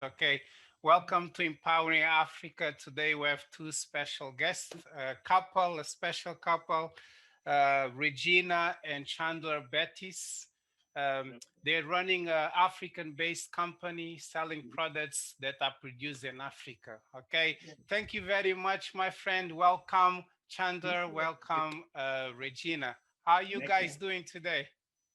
Okay, welcome to Empowering Africa. Today we have two special guests, a special couple, Regina and Chandler Bettis. They're running an African-based company selling products that are produced in Africa. Okay, Yeah, thank you very much, my friend. Welcome, thank Chandler. you. Welcome, Regina. How are you Thank you. guys doing today?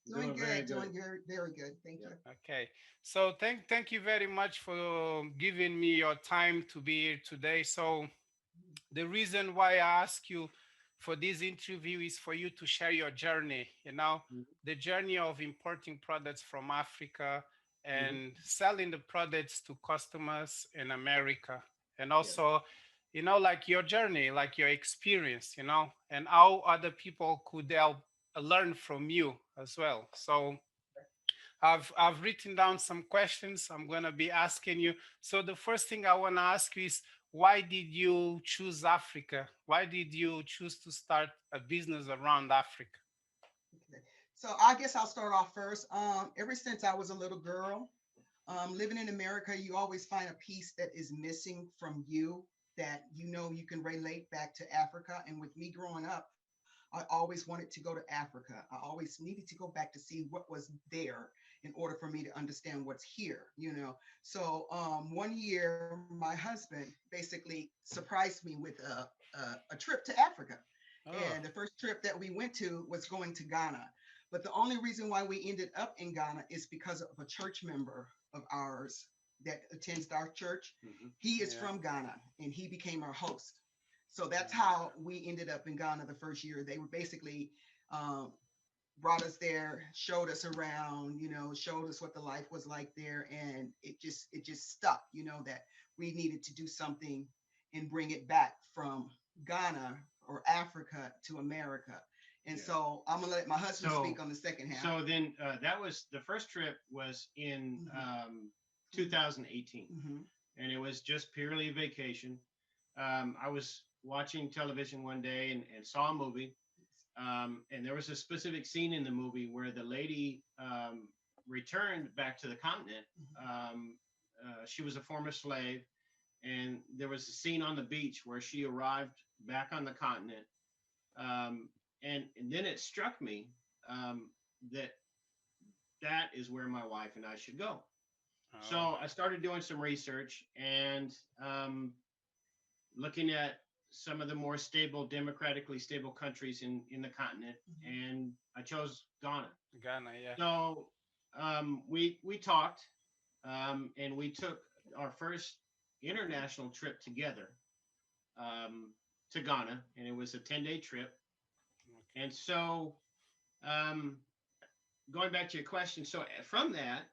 Doing Doing very good, good. doing good, very good. Thank Yeah. you. Okay, so thank you very much for giving me your time to be here today. So the reason why I ask you for this interview is for you to share your journey. Mhm. The journey of importing products from Africa Mhm. and selling the products to customers in America, and Yes. also, like your journey, like your experience, and how other people could help learn from you as well. So I've written down some questions I'm going to be asking you. So the first thing I want to ask you is, why did you choose Africa? Why did you choose to start a business around Africa? Okay. So I guess I'll start off first. Ever since I was a little girl, living in America, you always find a piece that is missing from you that you can relate back to Africa. And with me growing up, I always wanted to go to Africa. I always needed to go back to see what was there in order for me to understand what's here. So one year, my husband basically surprised me with a trip to Africa. And Oh, the first trip that we went to was going to Ghana. But the only reason why we ended up in Ghana is because of a church member of ours that attends our church. Mhm. He is yeah. from Ghana and he became our host. So that's Mm. how we ended up in Ghana the first year. They were basically um, brought us there, showed us around, showed us what the life was like there, and it just stuck, that we needed to do something and bring it back from Ghana or Africa to America. And Yeah. so I'm gonna let my husband So speak on the second half. so then that was the first trip was in Hmm. 2018, Hmm. and it was just purely a vacation. I was watching television one day and saw a movie, and there was a specific scene in the movie where the lady returned back to the continent. Um, she was a former slave, and there was a scene on the beach where she arrived back on the continent. Um, and then it struck me um, that that is where my wife and I should go. Oh, So I started doing some research and looking at some of the more stable, democratically stable countries in the continent, Hmm. and I chose Ghana. Ghana, yeah. So we talked, and we took our first international trip together um, to Ghana, and it was a 10-day trip. Okay. And so, um, going back to your question, so from that,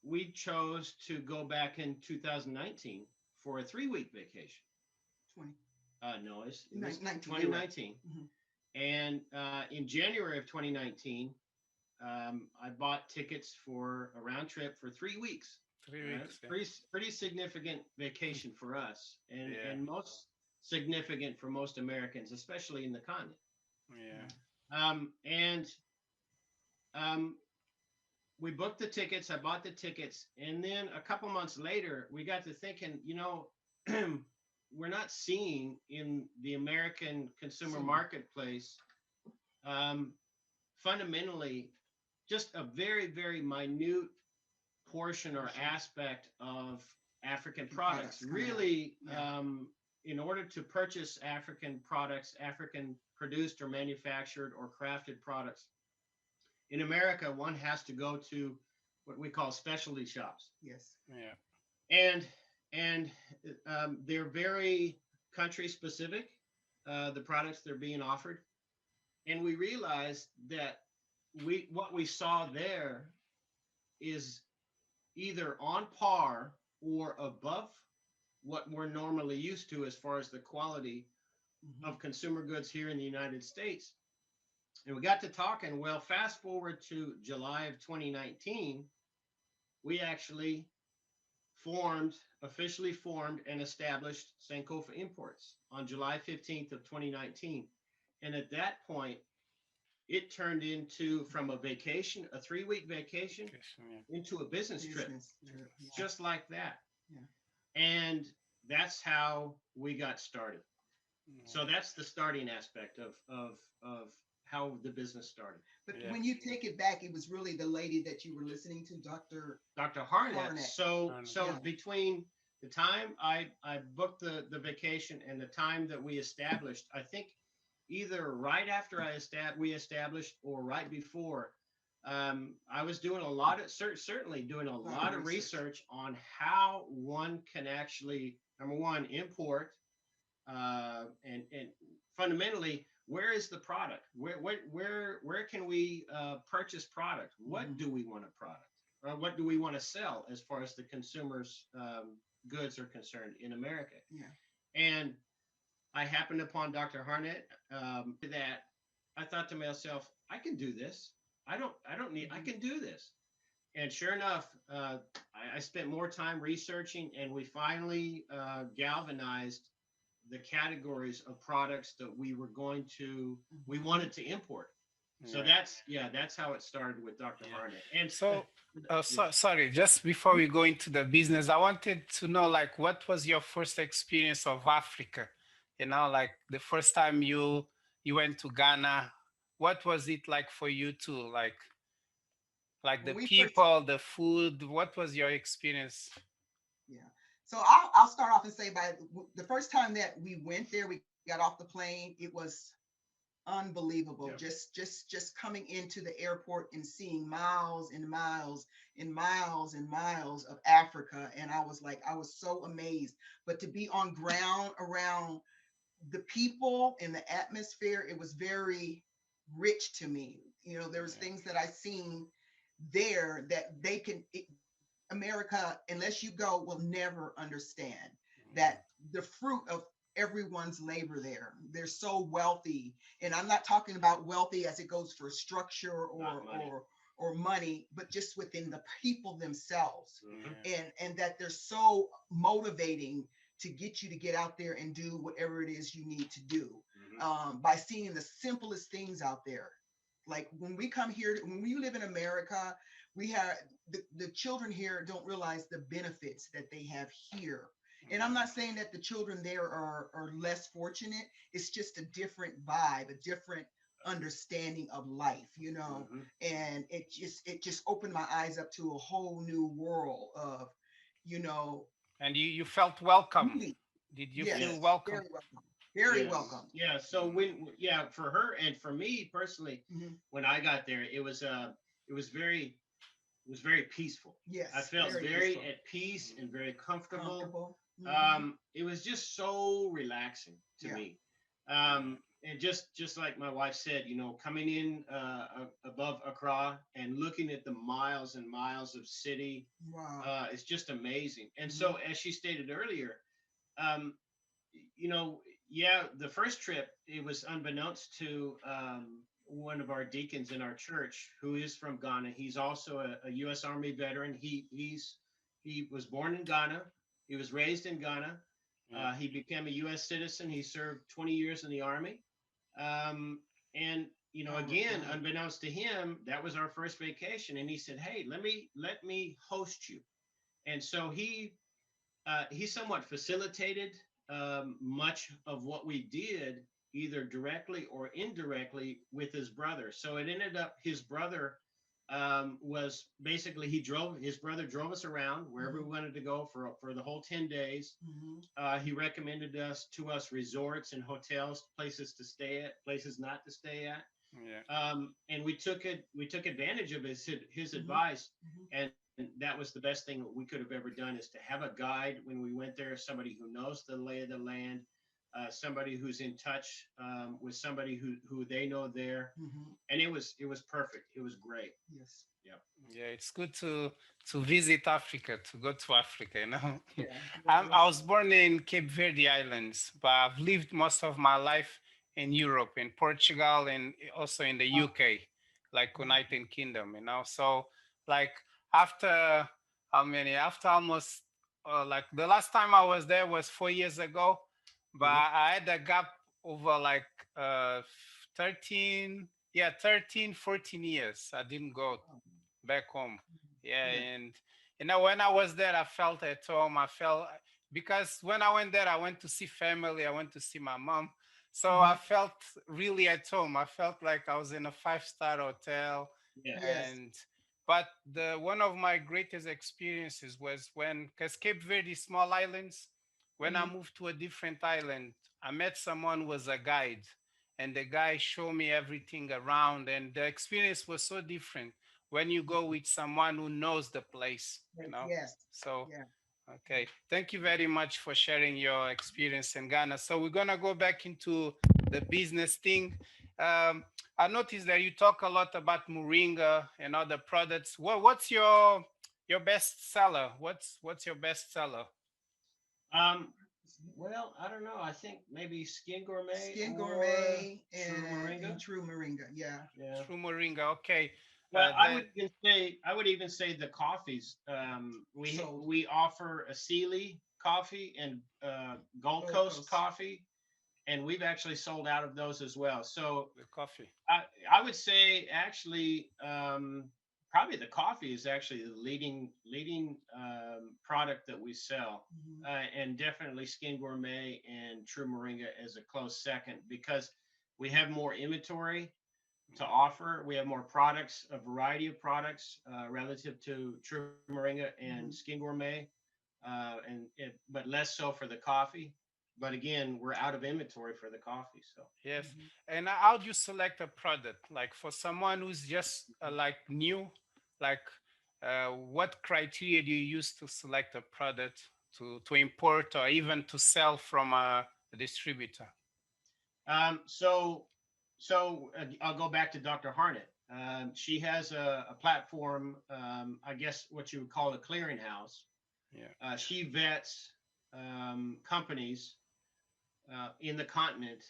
we chose to go back in 2019 for a 3-week vacation. 20, No, it was 19, you're right. 2019. Hmm. And in January of 2019, I bought tickets for a round trip for 3 weeks. 3 weeks, yeah. Pretty significant vacation for us, Yeah, and most significant for most Americans, especially in the continent. yeah. And um, we booked the tickets. I bought the tickets, and then a couple months later, we got to thinking, we're not seeing in the American consumer Consumer. marketplace um, fundamentally just a very, very minute portion or Portion. aspect of African African products. products coming out. Really, Yeah. in order to purchase African products, African produced or manufactured or crafted products, in America, one has to go to what we call specialty shops, Yes. Yeah. and and they're very country specific. The products they're being offered, and we realized that we what we saw there is either on par or above what we're normally used to as far as the quality Hmm. of consumer goods here in the United States. And we got to talking. Well, fast forward to July of 2019, we actually officially formed and established Sankofa Imports on July 15th of 2019. And at that point, it turned into from a vacation, a 3-week vacation, Question, yeah. into a business trip, Business trip. Yeah. just like that. Yeah. And that's how we got started. So Mhm. that's the starting aspect of how the business started. But Yeah. when you take it back, it was really the lady that you were listening to, Dr. Dr. Harnett. Harnett. So Yeah. between the time I booked the vacation and the time that we established, I think either right after we established or right before, I was doing a lot of certainly doing a A lot of lot of research. research on how one can actually, number one, import, and fundamentally, where is the product? Where can we purchase product? What Hmm. do we want to product? Or what do we want to sell as far as the consumers' goods are concerned in America? Yeah. And I happened upon Dr. Harnett. That I thought to myself, I can do this. I don't need. I Hmm. can do this. And sure enough, I spent more time researching, and we finally galvanized the categories of products that we Hmm. wanted to import. So Yeah. that's how it started with Dr. Yeah. Harnett. And So, yeah, sorry, just before we go into the business, I wanted to know, like, what was your first experience of Africa? You know, like the first time you went to Ghana, what was it like for you too? Like When the we first, people, the food, what was your experience? yeah. So I'll start off and say by the first time that we went there, we got off the plane. It was unbelievable. yeah, Just coming into the airport and seeing miles and miles and miles and miles of Africa, and I was like, I was so amazed. But to be on ground around the people and the atmosphere, it was very rich to me. You know, there was Yeah. things that I seen there that they can America, unless you go, will never understand that the fruit of everyone's labor there. They're so wealthy, and I'm not talking about wealthy as it goes for structure not money. or money, but just within the people themselves, Hmm. Yeah. and that they're so motivating to get you to get out there and do whatever it is you need to do, Hmm. by seeing the simplest things out there. Like when we come here, when we live in America, we have the children here don't realize the benefits that they have here. And I'm not saying that the children there are less fortunate. It's just a different vibe, a different understanding of life, you know. Hmm. And it just opened my eyes up to a whole new world of, you know, And you felt welcome. beauty. Did you feel Yes, Yes. welcome? very welcome. Very Yes. welcome. Yeah. So for her and for me personally, Hmm. when I got there, it was very it was very peaceful. I Yes, felt very very peaceful, at peace and very comfortable. comfortable. Hmm. It was just so relaxing to Yeah. me. Yeah. And just like my wife said, coming in above Accra and looking at the miles and miles of city, Wow. it's just amazing. And Hmm. so, as she stated earlier, um, you know, yeah, the first trip, it was unbeknownst to one of our deacons in our church who is from Ghana. He's also a U.S. Army veteran. He was born in Ghana. He was raised in Ghana. Yeah. He became a U.S. citizen. He served 20 years in the Army. Um, and again, Powerful. unbeknownst to him, that was our first vacation. And he said, "Hey, let me host you." And so he somewhat facilitated much of what we did, either directly or indirectly, with his brother. So it ended up his brother was basically his brother drove us around wherever we Hmm. wanted to go for the whole 10 days. Hmm. He recommended us resorts and hotels, places to stay at, places not to stay at. Yeah. And we took advantage of his Hmm. advice, Hmm. and that was the best thing that we could have ever done, is to have a guide when we went there, somebody who knows the lay of the land, somebody who's in touch with somebody who they know there, Hmm. and it was perfect. It was great. Yes. Yep. Yeah, it's good to visit Africa, to go to Africa, you know. Yeah. Very I blessed. was born in Cape Verde Islands, but I've lived most of my life in Europe, in Portugal, and also in the Wow. UK, like Mhm. United Kingdom, you know. So, like, after how many? After almost, like, the last time I was there was 4 years ago, but Hmm. I had a gap over like 13, yeah, 13, 14 years. I didn't go Wow. back home. Yeah, Yeah. and When I was there, I felt at home. I felt because when I went there, I went to see family. I went to see my mom. So I Hmm. felt really at home. I felt like I was in a five-star hotel. Yeah. Yes. And but the one of my greatest experiences was when, because Cape Verde is small islands, when I Hmm. moved to a different island, I met someone who was a guide, and the guy showed me everything around, and the experience was so different when you go with someone who knows the place, Yes. So, Yeah. okay, thank you very much for sharing your experience in Ghana. So we're gonna go back into the business thing. Um, I noticed that you talk a lot about moringa and other products. What's your best seller? What's your best seller? Um, well, I don't know. I think maybe Skin Gourmet Skin or Gourmet True and Moringa. True Moringa. Yeah. Yeah. True moringa. Okay, Well, that I would even say the coffees. Sold. We offer a Sealy coffee and Gold Gold Coast Coast. coffee, and we've actually sold out of those as well. So the coffee. I would say actually probably the coffee is actually the leading product that we sell, Hmm. and definitely Skin Gourmet and True Moringa as a close second because we have more inventory to offer. We have more products, a variety of products relative to True Moringa and Hmm. Skin Gourmet, but less so for the coffee. But again, we're out of inventory for the coffee, so. Yes. Hmm. And how do you select a product? Like for someone who's just like new, like what criteria do you use to select a product to import or even to sell from a distributor? So, I'll go back to Dr. Harnett. She has a platform, I guess what you would call a clearinghouse. Yeah. She vets companies in the continent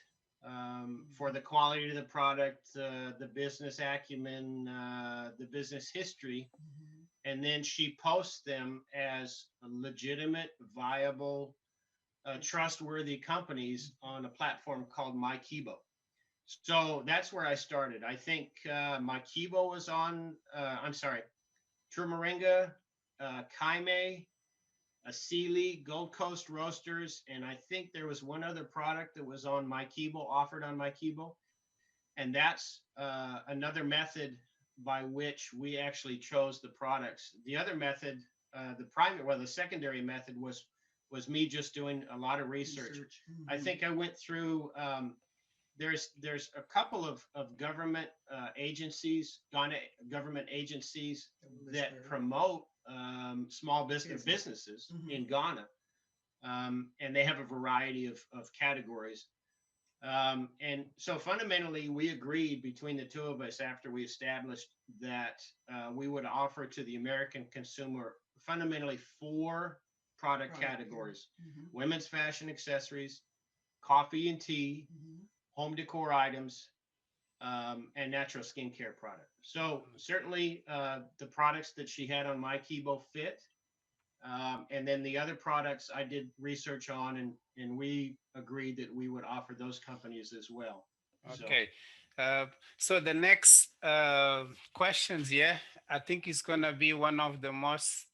for the quality of the product, the business acumen, the business history, Hmm. and then she posts them as legitimate, viable, trustworthy companies on a platform called MyKibo. So that's where I started. I think MyKibo was on. I'm sorry, True Moringa, Kaime, Sealy, Gold Coast Roasters, and I think there was one other product that was on MyKibo, offered on MyKibo, and that's another method by which we actually chose the products. The other method, the secondary method was me just doing a lot of research. Research. I Hmm. think I went through. There's a couple of government agencies, Ghana government agencies That we list that there. promote small Business. businesses Hmm. in Ghana, and they have a variety of categories. And so fundamentally, we agreed between the two of us after we established that we would offer to the American consumer fundamentally four product Product. Yeah. categories: Hmm. women's fashion accessories, coffee and tea, Hmm. home decor items, and natural skincare product. So certainly the products that she had on my Kibo fit. And then the other products I did research on, and we agreed that we would offer those companies as well. So, Okay. Uh, so the next questions, yeah, I think is gonna be one of the most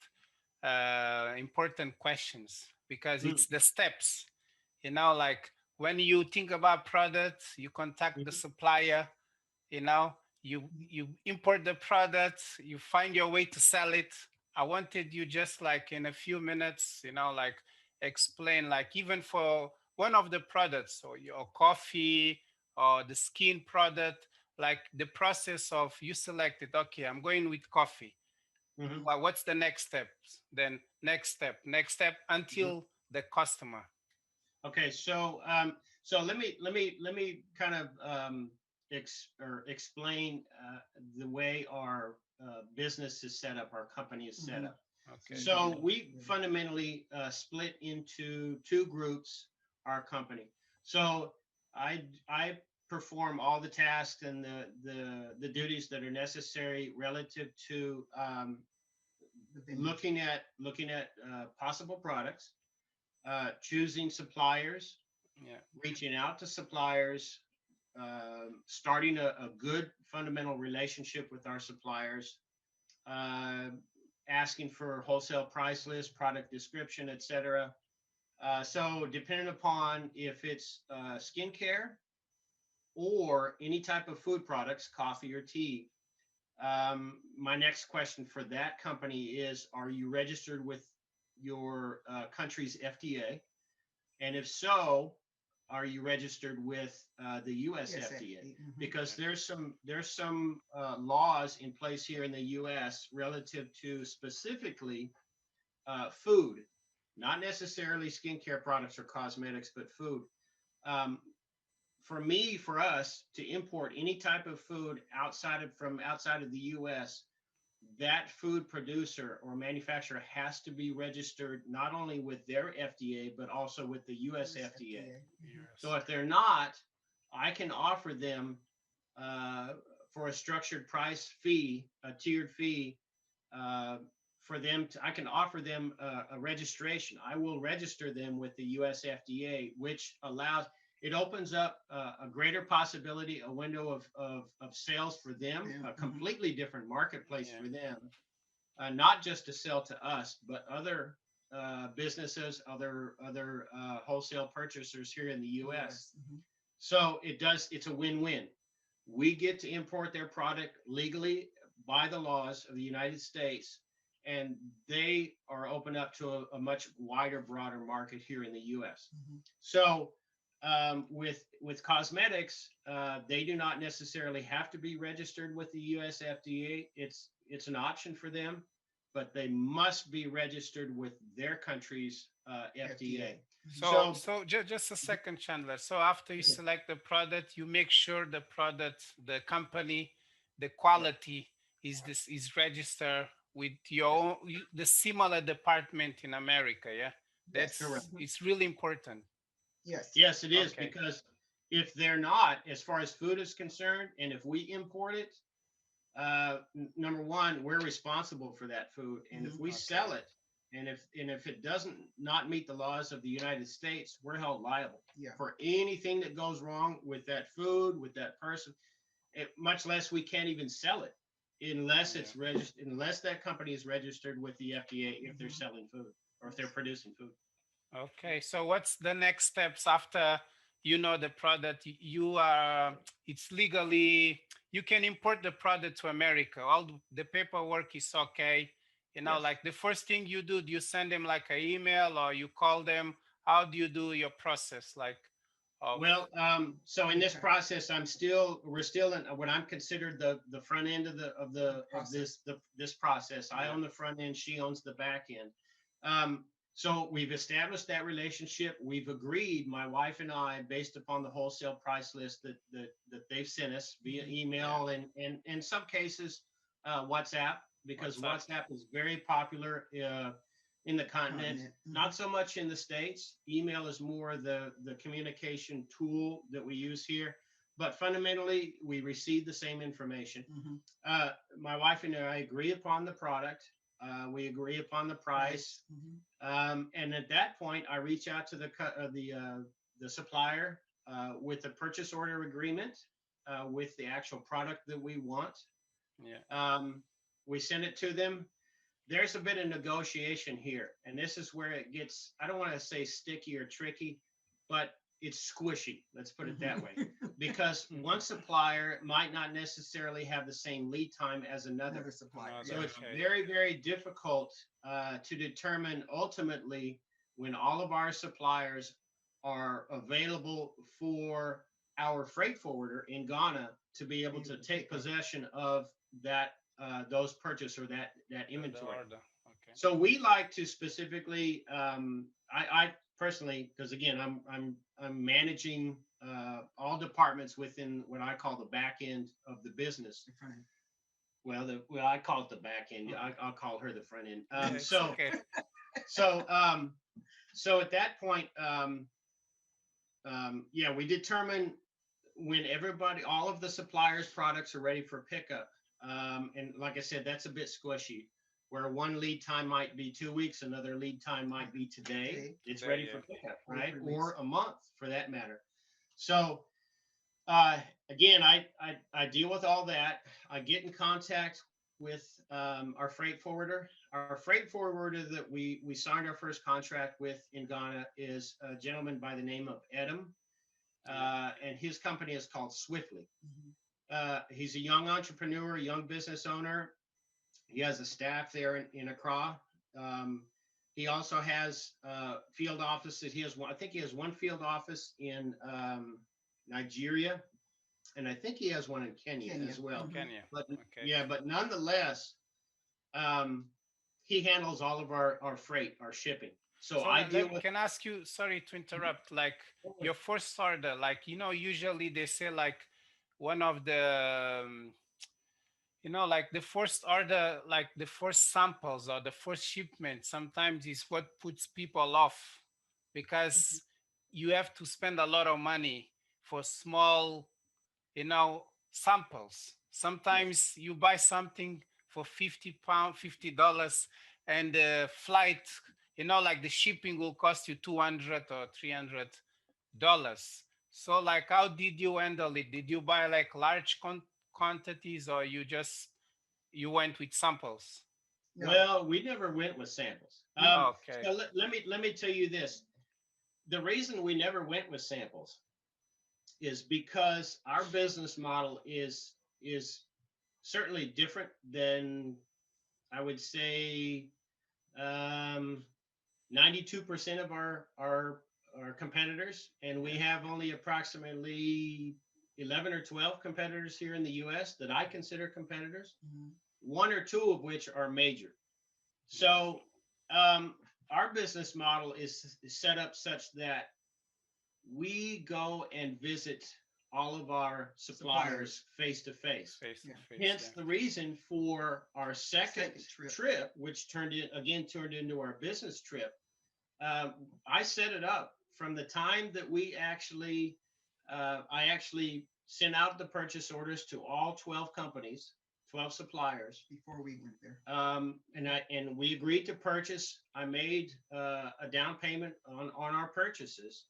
important questions because mm, it's the steps. Like when you think about products, you contact the mhm, supplier, you import the product, you find your way to sell it. I wanted you just like in a few minutes, like explain, like even for one of the products or your coffee or the skin product, like the process of you selected, okay, I'm going with coffee. mhm, Well, what's the next step? Then next step mhm. until the customer. Okay, so let me kind of explain the way our business is set up, our company is set Hmm. up. So Okay. you can. So we fundamentally split into two groups, our company. So I perform all the tasks and the duties that are necessary relative to The vendors. looking at possible products, choosing suppliers, Yeah. reaching out to suppliers, starting a good fundamental relationship with our suppliers, uh, asking for wholesale price list, product description, etc. So depending upon if it's skincare or any type of food products, coffee or tea, my next question for that company is, are you registered with your country's FDA? And if so, are you registered with the US Yes, FDA? mhm. Because there's some laws in place here in the US relative to specifically food, not necessarily skincare products or cosmetics, but food. Um, for us to import any type of food outside of the US, that food producer or manufacturer has to be registered not only with their FDA, but also with the US Yes, FDA. mhm. Yes. So if they're not, I can offer them uh, for a structured price fee, a tiered fee, uh, for them to, I can offer them a registration. I will register them with the US FDA, which allows, it opens up a greater possibility, a window of sales for them, Yeah, a mhm. completely different marketplace Yeah. for them, not just to sell to us, but other businesses, other wholesale purchasers here in the U.S. US, mhm. So it's a win-win. We get to import their product legally by the laws of the United States, and they are open up to a much wider, broader market here in the U.S. Mhm. So with cosmetics, they do not necessarily have to be registered with the U.S. FDA. It's an option for them, but they must be registered with their country's FDA. FDA. Mhm. So, So just a second, Chandler. So after you okay, select the product, you make sure the product, the company, the yeah, quality is registered with your yeah, own, the similar department in America. Yeah, Yes. correct. that's Mhm. it's really important. Yes. Yes, it is Okay. because if they're not, as far as food is concerned, and if we import it, number one, we're responsible for that food, and if Mhm. we Okay. sell it, and if it doesn't not meet the laws of the United States, we're held liable Yeah. for anything that goes wrong with that food, with that person. Much less we can't even sell it unless Yeah. it's registered, unless that company is registered with the FDA if they're Mhm. selling food or if they're Yes. producing food. Okay, so what's the next steps after you know the product? You are, it's legally, you can import the product to America. All the paperwork is okay. You know, Yes. like the first thing you do you send them like an email or you call them? How do you do your process? Like, of, Well, so in this Okay. process, we're still in what I'm considered the front end of Process. this process. I yeah, own the front end, she owns the back end. Um, so we've established that relationship. We've agreed, my wife and I, based upon the wholesale price list that they've sent us via Mhm. yeah, email and in some cases WhatsApp, because what's up? WhatsApp is very popular in the continent. Continent. Not Mhm. so much in the States. Email is more the communication tool that we use here. But fundamentally, we receive the same information. Mhm. My wife and I agree upon the product. We agree upon the price. Price. Mhm. And at that point, I reach out to the supplier with the purchase order agreement with the actual product that we want. Yeah, Um, we send it to them. There's a bit of negotiation here, and this is where it gets, I don't want to say sticky or tricky, but it's squishy, let's put it that Mhm. way, because one supplier might not necessarily have the same lead time as another. Another supplier. So another, Yeah. it's okay, very, very difficult to determine ultimately when all of our suppliers are available for our freight forwarder in Ghana to be able Be able to to take pick up. possession of that those purchase or that the inventory. order. Okay, So we like to specifically, I personally, because again, I'm managing all departments within what I call the back end of the business. The front end. Well, I call it the back end. Okay. I'll call her the front end. yeah, it's okay. So so at that point, yeah, we determine when all of the suppliers' products are ready for pickup. And like I said, that's a bit squishy, where one lead time might be 2 weeks, another lead time might be today. Today. It's Today, ready for yeah, pickup, Two or right? 3 weeks. Or a month for that matter. So uh, again, I deal with all that. I get in contact our freight forwarder. Our freight forwarder that we signed our first contract with in Ghana is a gentleman by the name of Edom, and his company is called Swiftly. Mhm. He's a young entrepreneur, a young business owner. He has a staff there in Accra. He also has field offices. He has one. I think he has one field office in Nigeria, and I think he has one in Kenya Kenya. as well. Mhm. Kenya. But Okay. yeah, but nonetheless, um, he handles all of our freight, our shipping. So So I deal with. can I ask you, sorry to interrupt, like your first order, like, usually they say like one of the, like the first order, like the first samples or the first shipment sometimes is what puts people off Mhm. because you have to spend a lot of money for small, samples. Yes. Sometimes you buy something for 50 pound, $50, and the flight, like the shipping will cost you 200 or $300. So like, how did you handle it? Did you buy like large quantities, or you went with samples? No. Well, we never went with samples. Mm-mm. Okay. So let me tell you this. The reason we never went with samples is because our business model is certainly different than, I would say, um, 92% of our competitors, and we Yeah. have only approximately 11 or 12 competitors here in the US that I consider competitors, Mhm. one or two of which are major. So um, our business model is set up such that we go and visit all of our Suppliers. suppliers face to face. Face to Yeah. face, Hence yeah. the reason for our second Second trip. trip, which turned into our business trip. I set it up from the time that I actually sent out the purchase orders to all 12 companies, 12 suppliers, Before we went there. and we agreed to purchase. I made a down payment on our purchases,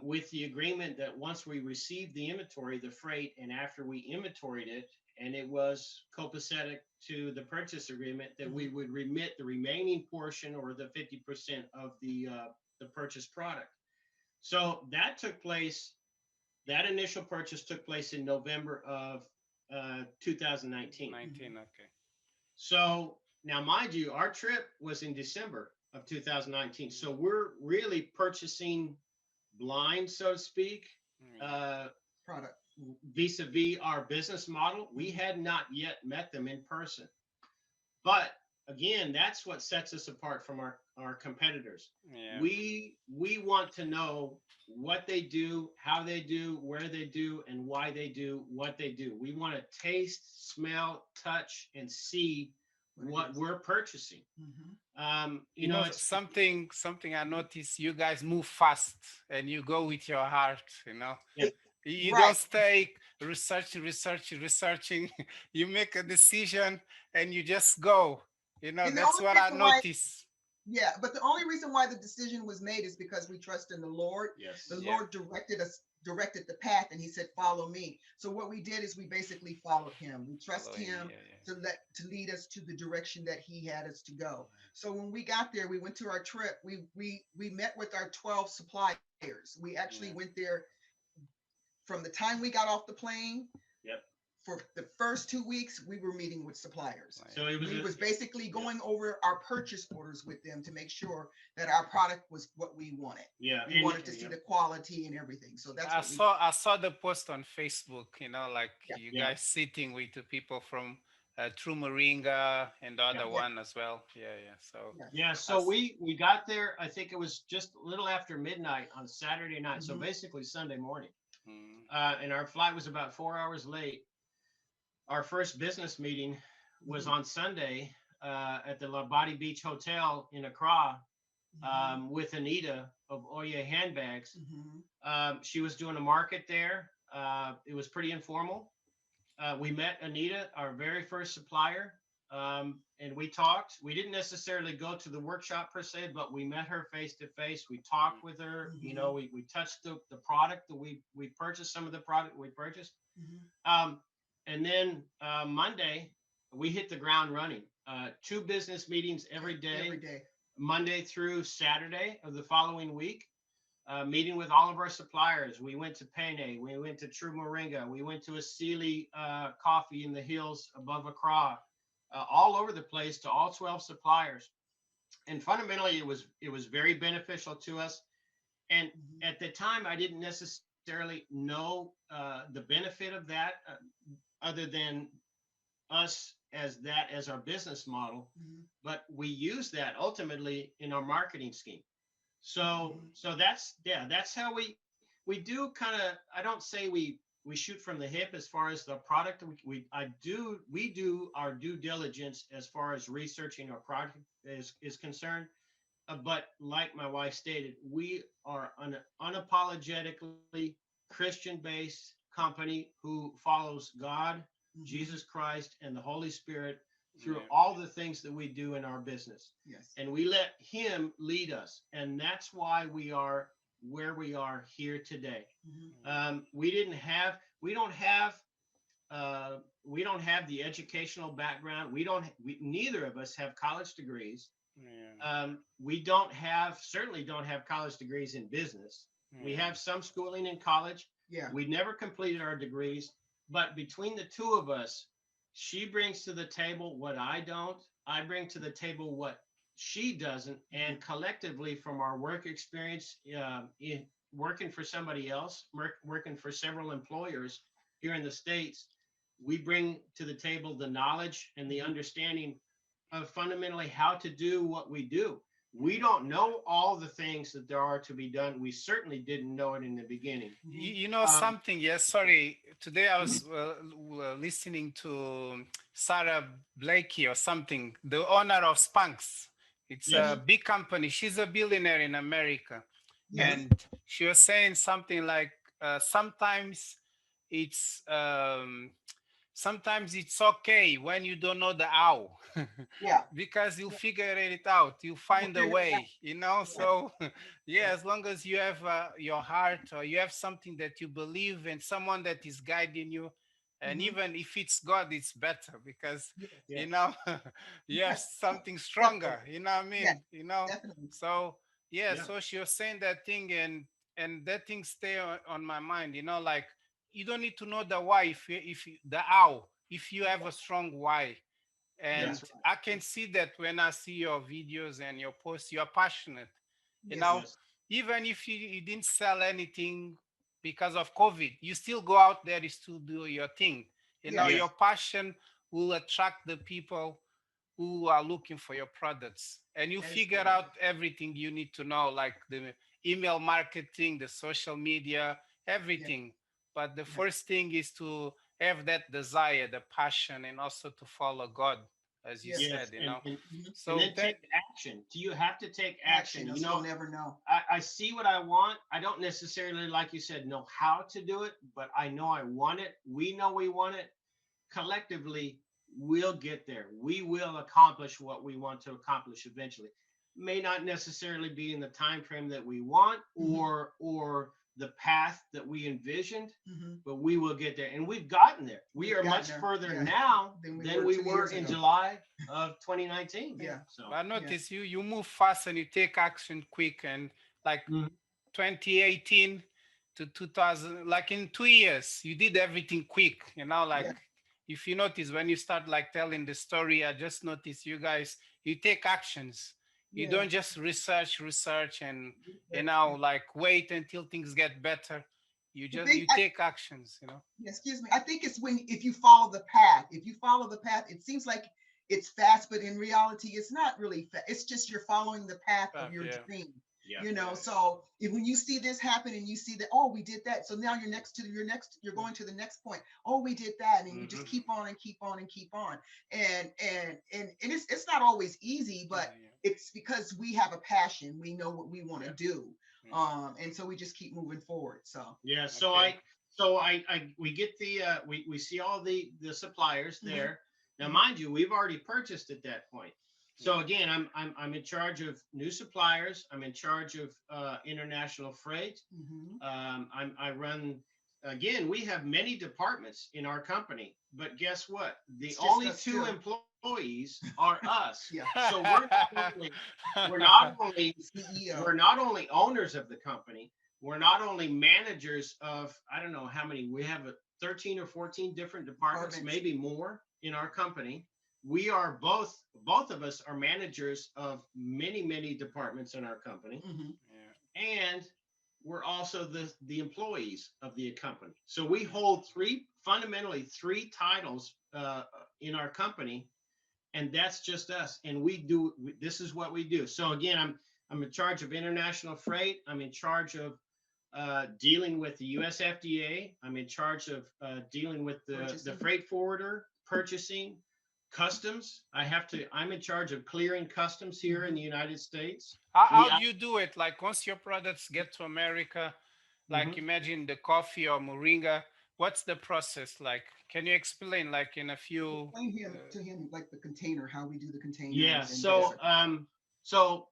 with the agreement that once we received the inventory, the freight, and after we inventoried it, and it was copacetic to the purchase agreement, that we Mhm. would remit the remaining portion, or the 50% of the purchased product. So that took place. That initial purchase took place in November of 2019. Mhm. 19, okay. So now, mind you, our trip was in December of 2019. So we're really purchasing blind, so to speak, Yeah. uh, Product. vis-a-vis our business model. We Mhm. had not yet met them in person. But again, that's what sets us apart from our competitors. Yeah. We want to know what they do, how they do, where they do, and why they do what they do. We want to taste, smell, touch, and see What it what is. we're purchasing. Mhm. It's Something I noticed, you guys move fast and you go with your heart, yeah, You don't Right. stay researching. You make a decision and you just go. And the That's only what I reason why, notice. yeah, but the only reason why the decision was made is because we trust in the Lord. The yes, Yeah. Lord directed the path, and He said, "Follow me." So what we did is we basically followed Him. We trust Following, Him yeah, yeah. to lead us to the direction that He had us to go. So when we got there, we went to our trip. We met with our 12 suppliers. We actually went Yeah. there from the time we got off the plane. yep. For the first 2 weeks, we were meeting with suppliers. Like, So it was We a was basically yeah, going over our purchase orders with them to make sure that our product was what we wanted. yeah, We wanted to see yeah, the quality and everything. So that's I what we saw I saw the post on Facebook, like yeah, you yeah, guys sitting with the people from True Moringa and the yeah. other yeah, one as well. Yeah, yeah. So yes. Yeah, I so s- we got there. I think it was just a little after midnight on Saturday night, so Hmm. basically Sunday morning. mm, And our flight was about 4 hours late. Our first business meeting was Hmm. on Sunday at the Labadi Beach Hotel in Accra, Hmm. with Anita of Oye Handbags. Hmm. She was doing a market there. It was pretty informal. We met Anita, our very first supplier, and we talked. We didn't necessarily go to the workshop per se, but we met her face to face. We talked with her. Hmm. We touched the product that we purchased, some of the product we purchased. Hmm. Um, and then Monday, we hit the ground running. Two business meetings every Every day, day. Monday through Saturday of the following week, meeting with all of our suppliers. We went to Pene, we went to True Moringa, we went to a Sealy Coffee in the hills above Accra, all over the place to all 12 suppliers. And fundamentally, it was very beneficial to us. And Mhm. at the time, I didn't necessarily know the benefit of that, other than us as our business model, Mhm. but we use that ultimately in our marketing scheme. So Mhm. that's how we do kind of. I don't say we shoot from the hip as far as the product. We do our due diligence as far as researching our product is concerned. But like my wife stated, we are an unapologetically Christian based company who follows God, Jesus Mhm. Christ, and the Holy Spirit through Yeah. all the things that we do in our business. Yes. And we let Him lead us. And that's why we are where we are here today. Mhm. We didn't have, we don't have the educational background. Neither of us have college degrees. Yeah. We don't have, certainly don't have college degrees in business. We Yeah. have some schooling in college. Yeah. We never completed our degrees, but between the two of us, she brings to the table what I don't. I bring to the table what she doesn't. Mhm. And collectively, from our work experience in working for somebody else, working for several employers here in the States, we bring to the table the knowledge and the Mhm. understanding of fundamentally how to do what we do. We Yeah. don't know all the things that there are to be done. We certainly didn't know it in the beginning. Mhm. You know Um, something? Yes, sorry. Today I was listening to Sarah Blakey or something, the owner of Spanx. It's yes, a Mhm. big company. She's a billionaire in America. Yes. hmm And she was saying something like sometimes it's sometimes it's okay when you don't know the how Yeah. because you Yeah. figure it out, you We'll find a figure it out. way, you know. Yeah. So yeah, Yeah. as long as you have your heart or you have something that you believe and someone that is guiding you, and Mhm. even if it's God, it's better because Yes. you yes, know you have something Definitely. stronger, you know what I Yeah. mean, you know. Definitely. So yeah, yeah, so she was saying that thing, and that thing stay on my mind, you know, like you don't need to know the why the how, if you have Yeah. a strong why. And That's yes, right. I can see that when I see your videos and your posts, you're passionate, you Yes. know. yes, Even if you didn't sell anything because of COVID, you still go out there, you still do your thing, you know. Your Yes. yes, passion will attract the people who are looking for your products, and you That is figure correct. out everything you need to know, like the email marketing, the social media, Yeah. everything. But the Yeah. first thing is to have that desire, the passion, and also to follow God, as you Yes. said, yes, you know. Mhm. and So then that take action. Do you have to take Action, action? else we'll never know. I see what I want. I don't necessarily, like you said, know how to do it, but I know I want it. We know we want it. Collectively, we'll get there. We will accomplish what we want to accomplish eventually. May not necessarily be in the time frame that we want, Mhm. or the path that we envisioned, Mhm. but we will get there. And we've gotten there. We We've are gotten much there. further Yeah. now Than we than were we two were years in ago. July of 2019. Yeah. So I Yeah. notice you move fast and you take action quick, and like mhm. 2018 to 2000, like in 2 years you did everything quick, you know, like Yeah. if you notice when you start like telling the story, I just noticed you guys, you take actions. You Yeah. don't just research and you Research. know, like wait until things get better. You I just think you take actions, you know. excuse me. I think it's when if you follow the path. If you follow the path, it seems like it's fast, but in reality, it's not really fast. It's just you're following the path of your Yeah, dream. Yeah, You know, yeah, so if when you see this happen and you see that, oh, we did that. So now you're next to your next, you're going to the next point. Oh, we did that. And you hmm just keep on and keep on and keep on. And it's not always easy, yeah, but it's because we have a passion. We know what we want to yeah, do. yeah, yeah. And so we just keep moving forward. So yeah. Okay. We get we see all the suppliers mhm, there. Now, mhm, mind you, we've already purchased at that point. So Yeah. again, I'm in charge of new suppliers. I'm in charge of international freight. mhm, I run again, we have many departments in our company, but guess what? The It's just only us two two. employees are us. Yeah. So we're not only CEO. we're not only owners of the company, we're not only managers of, I don't know how many, we have 13 or 14 different departments, Departments. maybe more in our company. We are both of us are managers of many, many departments in our company. Hmm. And we're also the employees of the company. So we hold fundamentally three titles in our company, and that's just us. And this is what we do. So again, I'm in charge of international freight. I'm in charge of dealing with the US FDA. I'm in charge of dealing with the freight forwarder, purchasing, customs. I'm in charge of clearing customs here in the United States. How do you do it? Like once your products get to America, like Mhm. imagine the coffee or moringa, what's the process like? Can you explain like in a few? Explain him to him like the container, how we do the Yeah. containers and this. So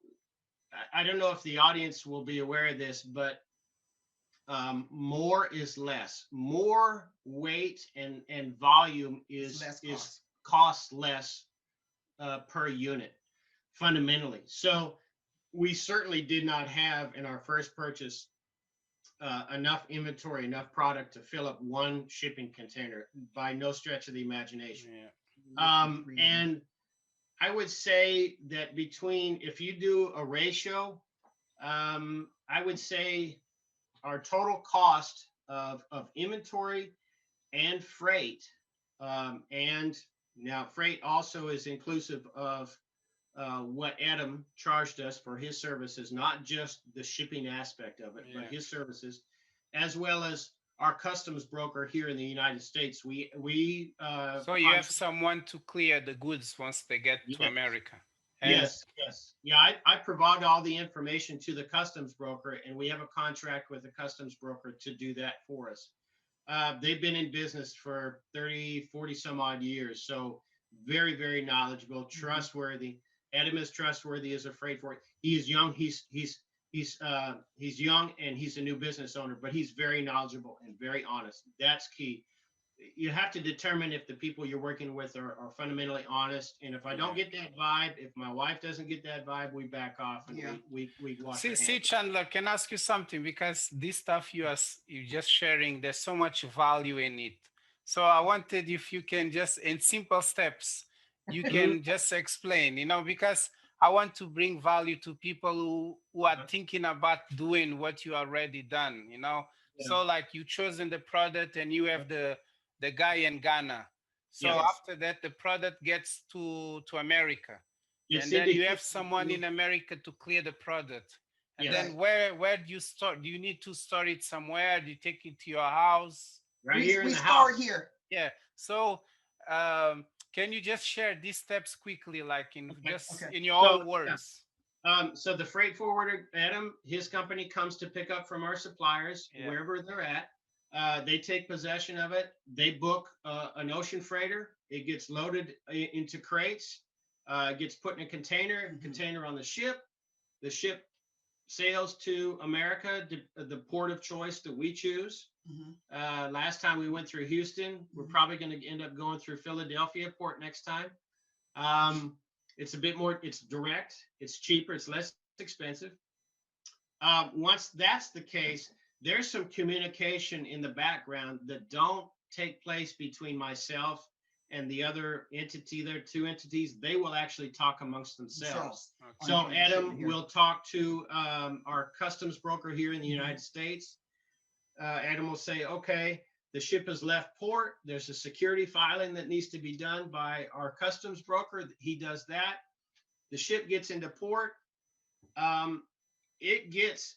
I don't know if the audience will be aware of this, but more is less. More weight and volume It's less is cost. costs less per unit fundamentally. So we certainly did not have in our first purchase enough inventory, enough product to fill up one shipping container by no stretch of the imagination. Yeah. And I would say that if you do a ratio, I would say our total cost of inventory and freight, and now freight also is inclusive of what Adam charged us for his services, not just the shipping aspect of it, but Yeah. his services, as well as our customs broker here in the United States. We So you have someone to clear the goods once they get to yes, America. And yes. Yeah, I provide all the information to the customs broker, and we have a contract with the customs broker to do that for us. They've been in business for 30, 40 some odd years. So very, very knowledgeable, trustworthy. Adam is trustworthy as a freight forwarder. He is young. He's young and he's a new business owner, but he's very knowledgeable and very honest. That's key. You have to determine if the people you're working with are fundamentally honest. And if I don't get that vibe, if my wife doesn't get that vibe, we back off and Yeah. we wash our see, hands. Chandler, can I ask you something? Because this stuff you just sharing, there's so much value in it. So I wanted if you can just in simple steps, you Mhm. can just explain, because I want to bring value to people who are thinking about doing what you already done. Yeah. So like you chosen the product and you have the guy in Ghana. So Yeah. Yes. after that, the product gets to America. It's And then you into have someone in America to clear the product. And yes. then Right. where do you store? Do you need to store it somewhere? Do you take it to your house? Right We here in we the start house. here. Yeah. So can you just share these steps quickly, like in Okay. just Okay. in your So own yeah. words? So the freight forwarder, Adam, his company comes to pick up from our suppliers Yeah. wherever they're at. They take possession of it. They book an ocean freighter. It gets loaded into crates. Gets put in a container. Mhm. Container on the ship. The ship sails to America, the port of choice that we choose. Mhm. Last time we went through Houston. We're probably going to end up going through Philadelphia port next time. It's a bit more, it's direct, it's cheaper, it's less expensive. Once that's the case, there's some communication in the background that don't take place between myself and the other entity. There are two entities. They will actually talk amongst themselves. Themselves. Okay. So On the Adam shipment here. will talk to our customs broker here in the United States. Adam will say, okay, the ship has left port. There's a security filing that needs to be done by our customs broker. He does that. The ship gets into port. It gets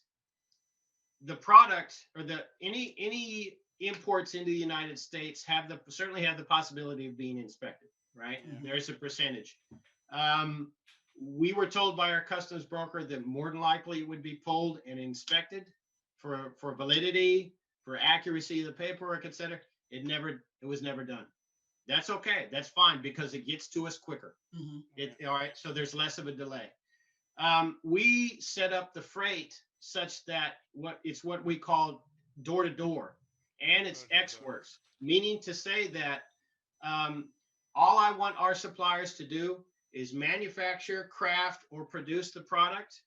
the product or any imports into the United States certainly have the possibility of being inspected, right? Yeah. There's a percentage. We were told by our customs broker that more than likely it would be pulled and inspected for validity, for accuracy of the paperwork, etc. It was never done. That's okay. That's fine because it gets to us quicker. All right. So there's less of a delay. We set up the freight such that what we call door to door. and it's Good X God. works, meaning to say that um, all I want our suppliers to do is manufacture, craft, or produce the product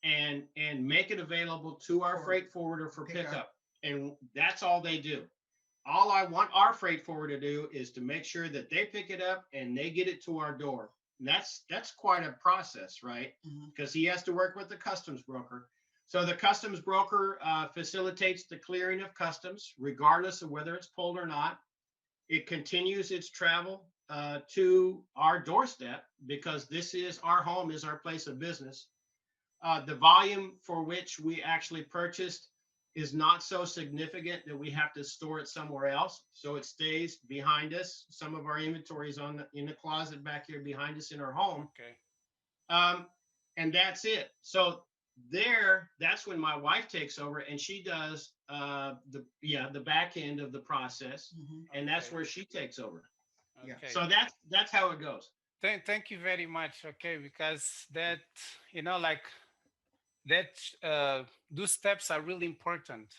and make it available to our For freight forwarder for pickup. pickup. And that's all they do. All I want our freight forwarder to do is to make sure that they pick it up and they get it to our door. And that's quite a process, right? Mhm. Because he has to work with the customs broker. So the customs broker facilitates the clearing of customs, regardless of whether it's pulled or not. It continues its travel to our doorstep because this is our home, is our place of business. The volume for which we actually purchased is not so significant that we have to store it somewhere else. So it stays behind us. Some of our inventory is in the closet back here behind us in our home. Okay. Um, and that's it. So that's when my wife takes over and she does the back end of the process, Mhm. and that's Okay. where she takes over. Yeah. Okay. So that's how it goes. Thank you very much. Okay, because that, like that, those steps are really important,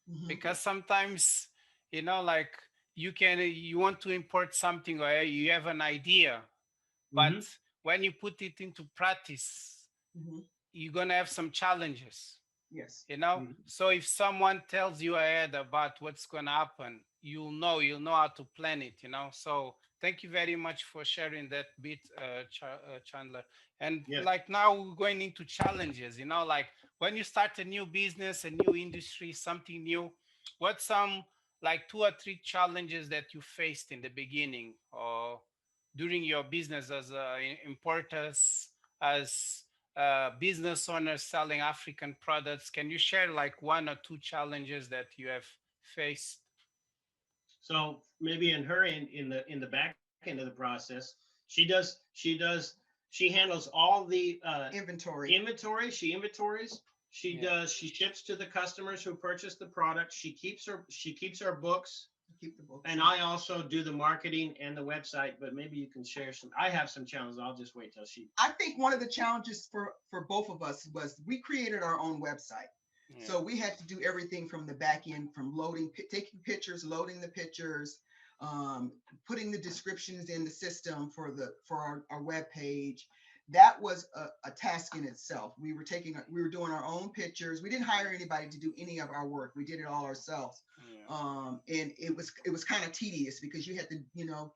Mhm. because sometimes, like you want to import something, or you have an idea, but Hmm. when you put it into practice, Mhm. you're gonna have some challenges. Yes. Hmm. So if someone tells you ahead about what's going to happen, you'll know how to plan it. So thank you very much for sharing that bit, Chandler. And Yes. like now we're going into challenges. Like when you start a new business, a new industry, something new, what's some like two or three challenges that you faced in the beginning or during your business as importers, as business owners selling African products? Can you share like one or two challenges that you have faced? So maybe in the back end of the process, she handles all the Inventory. inventory. She inventories. Yeah, She ships to the customers who purchase the product. She keeps our books, Keep the books. and I also do the marketing and the website. But maybe you can share some. I have some challenges. I'll just wait till she. I think one of the challenges for both of us was we created our own website. yeah, So we had to do everything from the back end, from taking pictures, loading the pictures, um, putting the descriptions in the system for our web page. That was a task in itself. We were doing our own pictures. We didn't hire anybody to do any of our work. We did it all ourselves. yeah, And it was kind of tedious because you had to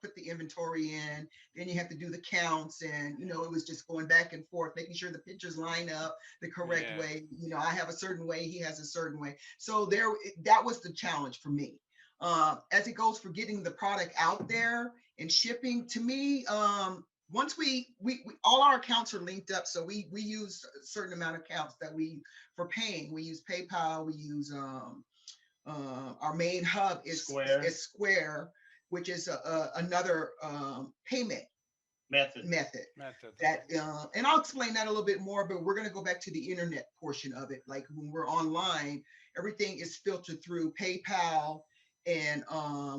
put the inventory in, then you have to do the counts, and it was just going back and forth, making sure the pictures line up the correct yeah. way. I have a certain way, he has a certain way. So that was the challenge for me. As it goes for getting the product out there and shipping, to me, once we all our accounts are linked up, so we use a certain amount of accounts that we for paying. We use PayPal. We use our main hub Square is Square, which is another payment method. method. Method. That and I'll explain that a little bit more, but we're going to go back to the internet portion of it. Like when we're online, everything is filtered through PayPal, and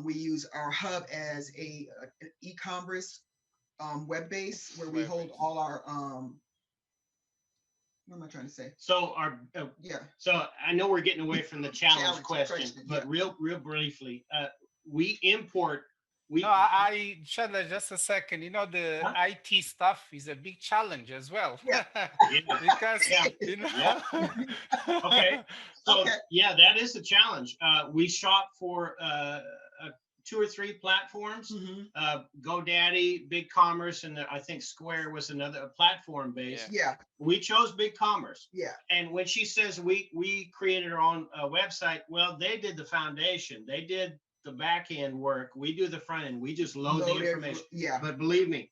we use our hub as an e-commerce web base where we Web hold base. all our what am I trying to say? So Yeah, so I know we're getting away from the challenge challenge question, question. but Yeah, real briefly, we import No, we Chandler, just a second. The huh? IT stuff is a big challenge as well. yeah. Yeah, Because, yeah, yeah. Okay. So Okay. yeah, that is a challenge. We shop for two or three platforms: Hmm. GoDaddy, BigCommerce, and I think Square was another platform yeah, based. Yeah, We chose BigCommerce. yeah. And when she says we created our own website, well, they did the foundation. They did the back end work. We do the front end. We just load the Loaded. information. Yeah. But believe me,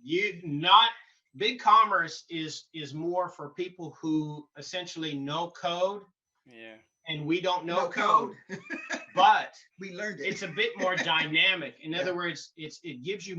you not big commerce is more for people who essentially know code, yeah, and we don't know No code. code, but We learned it. it's a bit more dynamic. In Yeah. other words, it gives you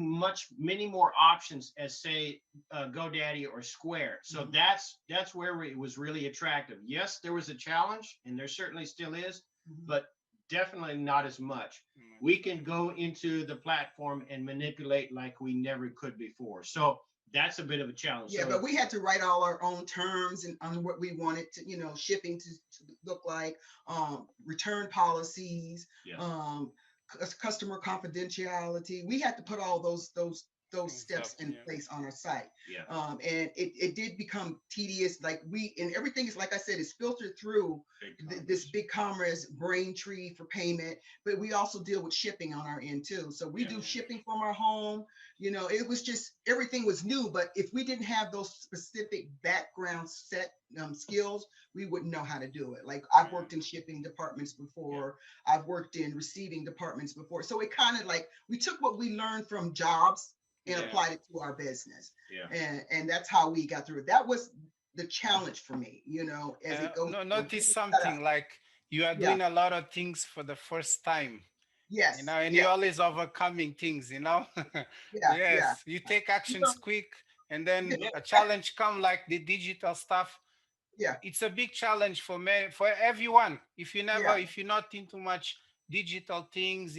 many more options as say GoDaddy or Square. So Mhm. that's where it was really attractive. Yes, there was a challenge, and there certainly still is, Mhm. but definitely not as much. We can go into the platform and manipulate like we never could before. So that's a bit of a challenge. Yeah, So but we had to write all our own terms and on what we wanted to, shipping to look like, return policies, yes, customer confidentiality. We had to put all those Things up, steps in yeah. place on our site. yeah, And it did become tedious. Like and everything is, like I said, is filtered through this big commerce Braintree for payment, but we also deal with shipping on our end too. So we Yeah. do shipping from our home. It was just, everything was new, but if we didn't have those specific background set skills, we wouldn't know how to do it. Like, I've worked in shipping departments before. I've worked in receiving departments before. So it kind of like, we took what we learned from jobs and Yeah. applied it to our business. yeah. And that's how we got through it. That was the challenge for me, as it goes. No, notice something like you are Yeah. doing a lot of things for the first time, Yes. and Yeah. you're always overcoming things, Yeah. Yes, you take actions quick, and then Yeah. a challenge come like the digital stuff. Yeah. It's a big challenge for everyone. Yeah. If you're not into much digital things,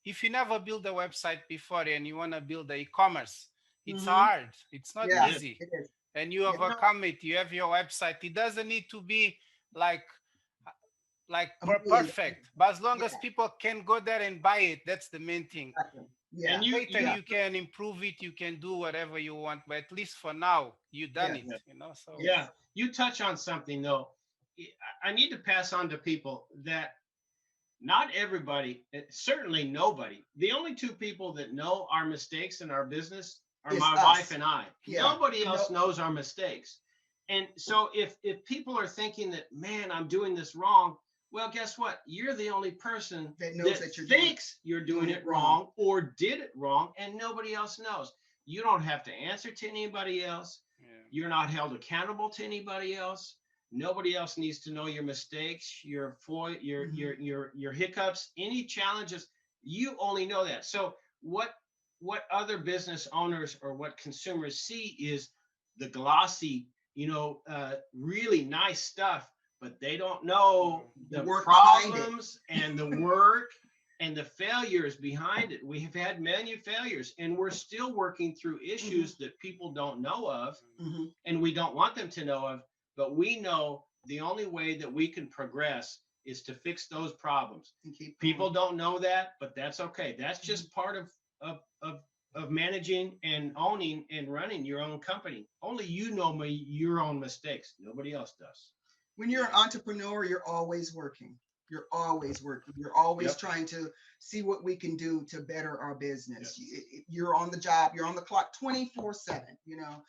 if you never build a website before and you want to build the e-commerce, it's Mhm. hard. It's not Yeah. easy. It is. And you Yeah. overcome it. You have your website. It doesn't need to be like Amazing. perfect, but as long as Yeah. people can go there and buy it, that's the main thing. Exactly. Yeah. And Later Yeah. you can improve it, you can do whatever you want, but at least for now you done Yes. it, so Yeah, you touch on something though. I need to pass on to people that not everybody, certainly nobody, the only two people that know our mistakes in our business are It's my us. wife and I. Yeah. Nobody else No. knows our mistakes. And so if people are thinking that, man, I'm doing this wrong, well, guess what? You're the only person That knows that you're doing thinks you're doing it wrong or did it wrong, and nobody else knows. You don't have to answer to anybody else. yeah. You're not held accountable to anybody else. Nobody else needs to know your mistakes, your your hiccups, any challenges. You only know that. So what other business owners or what consumers see is the glossy, really nice stuff, but they don't know the work behind it. problems and the work and the failures behind it. We have had many failures, and we're still working through issues that people don't know of, Mhm. and we don't want them to know of. But we know the only way that we can progress is to fix those problems. And keep People going. don't know that, but that's okay. That's just part of managing and owning and running your own company. Only you know your own mistakes. Nobody else does. When you're an entrepreneur, you're always working. You're always working. You're always Yep. trying to see what we can do to better our business. You're on the job. You're on the clock 24/7.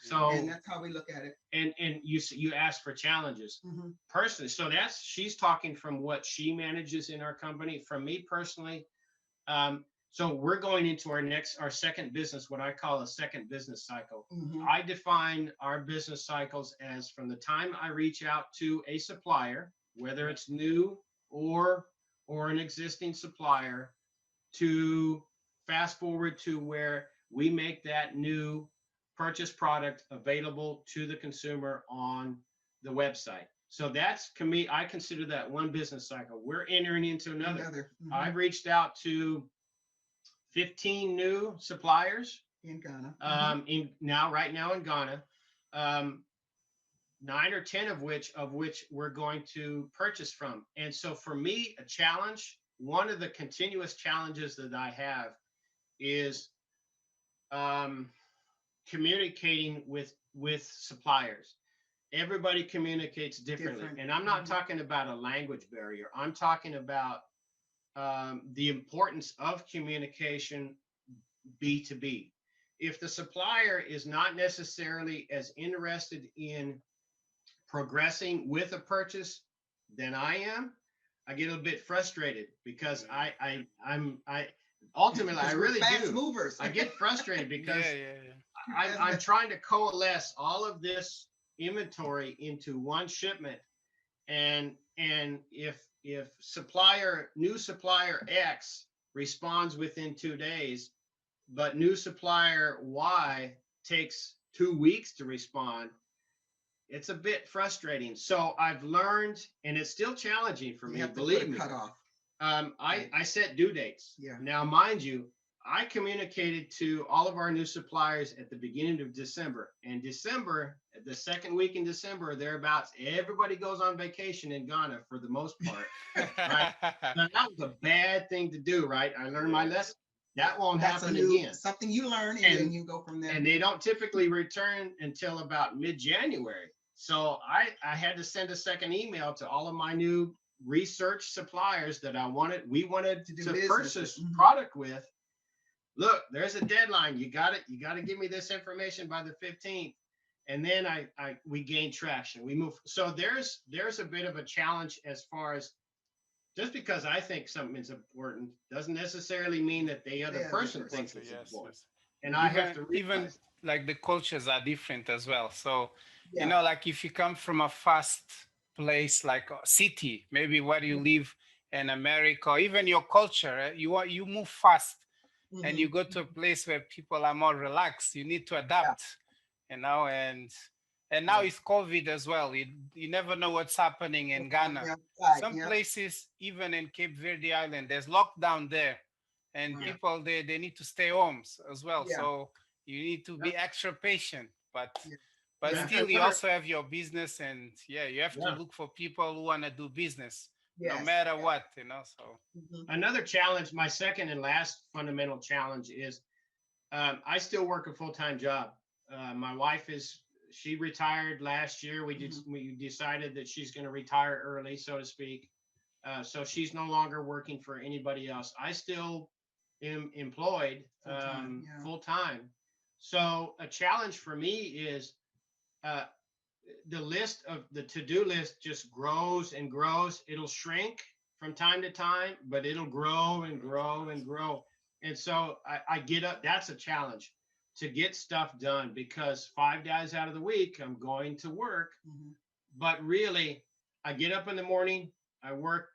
So And that's how we look at it. and you asked for challenges Mhm. personally. So she's talking from what she manages in our company. From me personally, so we're going into our second business, what I call a second business cycle. Mhm. I define our business cycles as from the time I reach out to a supplier, whether it's new or an existing supplier, to fast forward to where we make that new purchase product available to the consumer on the website. So that's I consider that one business cycle. We're entering into another. Mhm. I've reached out to 15 new suppliers In Ghana. right now in Ghana, 9 or 10 of which we're going to purchase from. And so for me, a challenge, one of the continuous challenges that I have is communicating with suppliers. Everybody communicates differently. Different. And I'm not talking about a language barrier. I'm talking about the importance of communication B2B. If the supplier is not necessarily as interested in progressing with a purchase than I am, I get a bit frustrated because I'm ultimately I really fast do. movers. I get frustrated because yeah. I'm trying to coalesce all of this inventory into one shipment, and if new supplier X responds within 2 days, but new supplier Y takes 2 weeks to respond, it's a bit frustrating. So I've learned, and it's still challenging for me, believe me. Cut off. I set due dates. Yeah. Now, mind you, I communicated to all of our new suppliers at the beginning of December. And December, the second week in December, thereabouts, everybody goes on vacation in Ghana for the most part, right? So that was a bad thing to do, right? I learned my lesson. That won't That's a happen new again. something you learn, and then And you go from there. and they don't typically return until about mid-January. So I had to send a second email to all of my new research suppliers that we wanted To do to business with. purchase Mhm. product with. Look, there's a deadline. You got to give me this information by the 15th. And then we gain traction. We move. So there's a bit of a challenge as far as just because I think something is important doesn't necessarily mean that the other Yeah, person different. thinks Culture, it's yes, important. yes. And I have to Even realize, like the cultures are different as well. So, Yeah. like if you come from a fast place like a city, maybe where you live in America, or even your culture, you move fast, and you Mhm. go to a place where people are more relaxed. You need to Yeah. adapt, and now Yeah. it's COVID as well. You never know what's happening in What's on Ghana. the outside? Some Yeah. places, even in Cape Verde Island, there's lockdown there, and Right. people they need to stay homes as well. Yeah. So you need to yeah, be extra patient, Yeah. but Yeah. still you another, also have your business, and yeah, you have to yeah, look for people who want to do business no Yes. matter Yes. what. So Mhm. another challenge. My second and last fundamental challenge is I still work a full-time job. My wife she retired last year. Mhm. We decided that she's going to retire early, so to speak. So she's no longer working for anybody else. I still am employed Full time. Yeah. full time. So a challenge for me is uh, the list of the to-do list just grows and grows. It'll shrink from time to time, but it'll grow and grow and grow. And so I get up. That's a challenge to get stuff done because 5 days out of the week I'm going to work. Mhm. But really, I get up in the morning. I work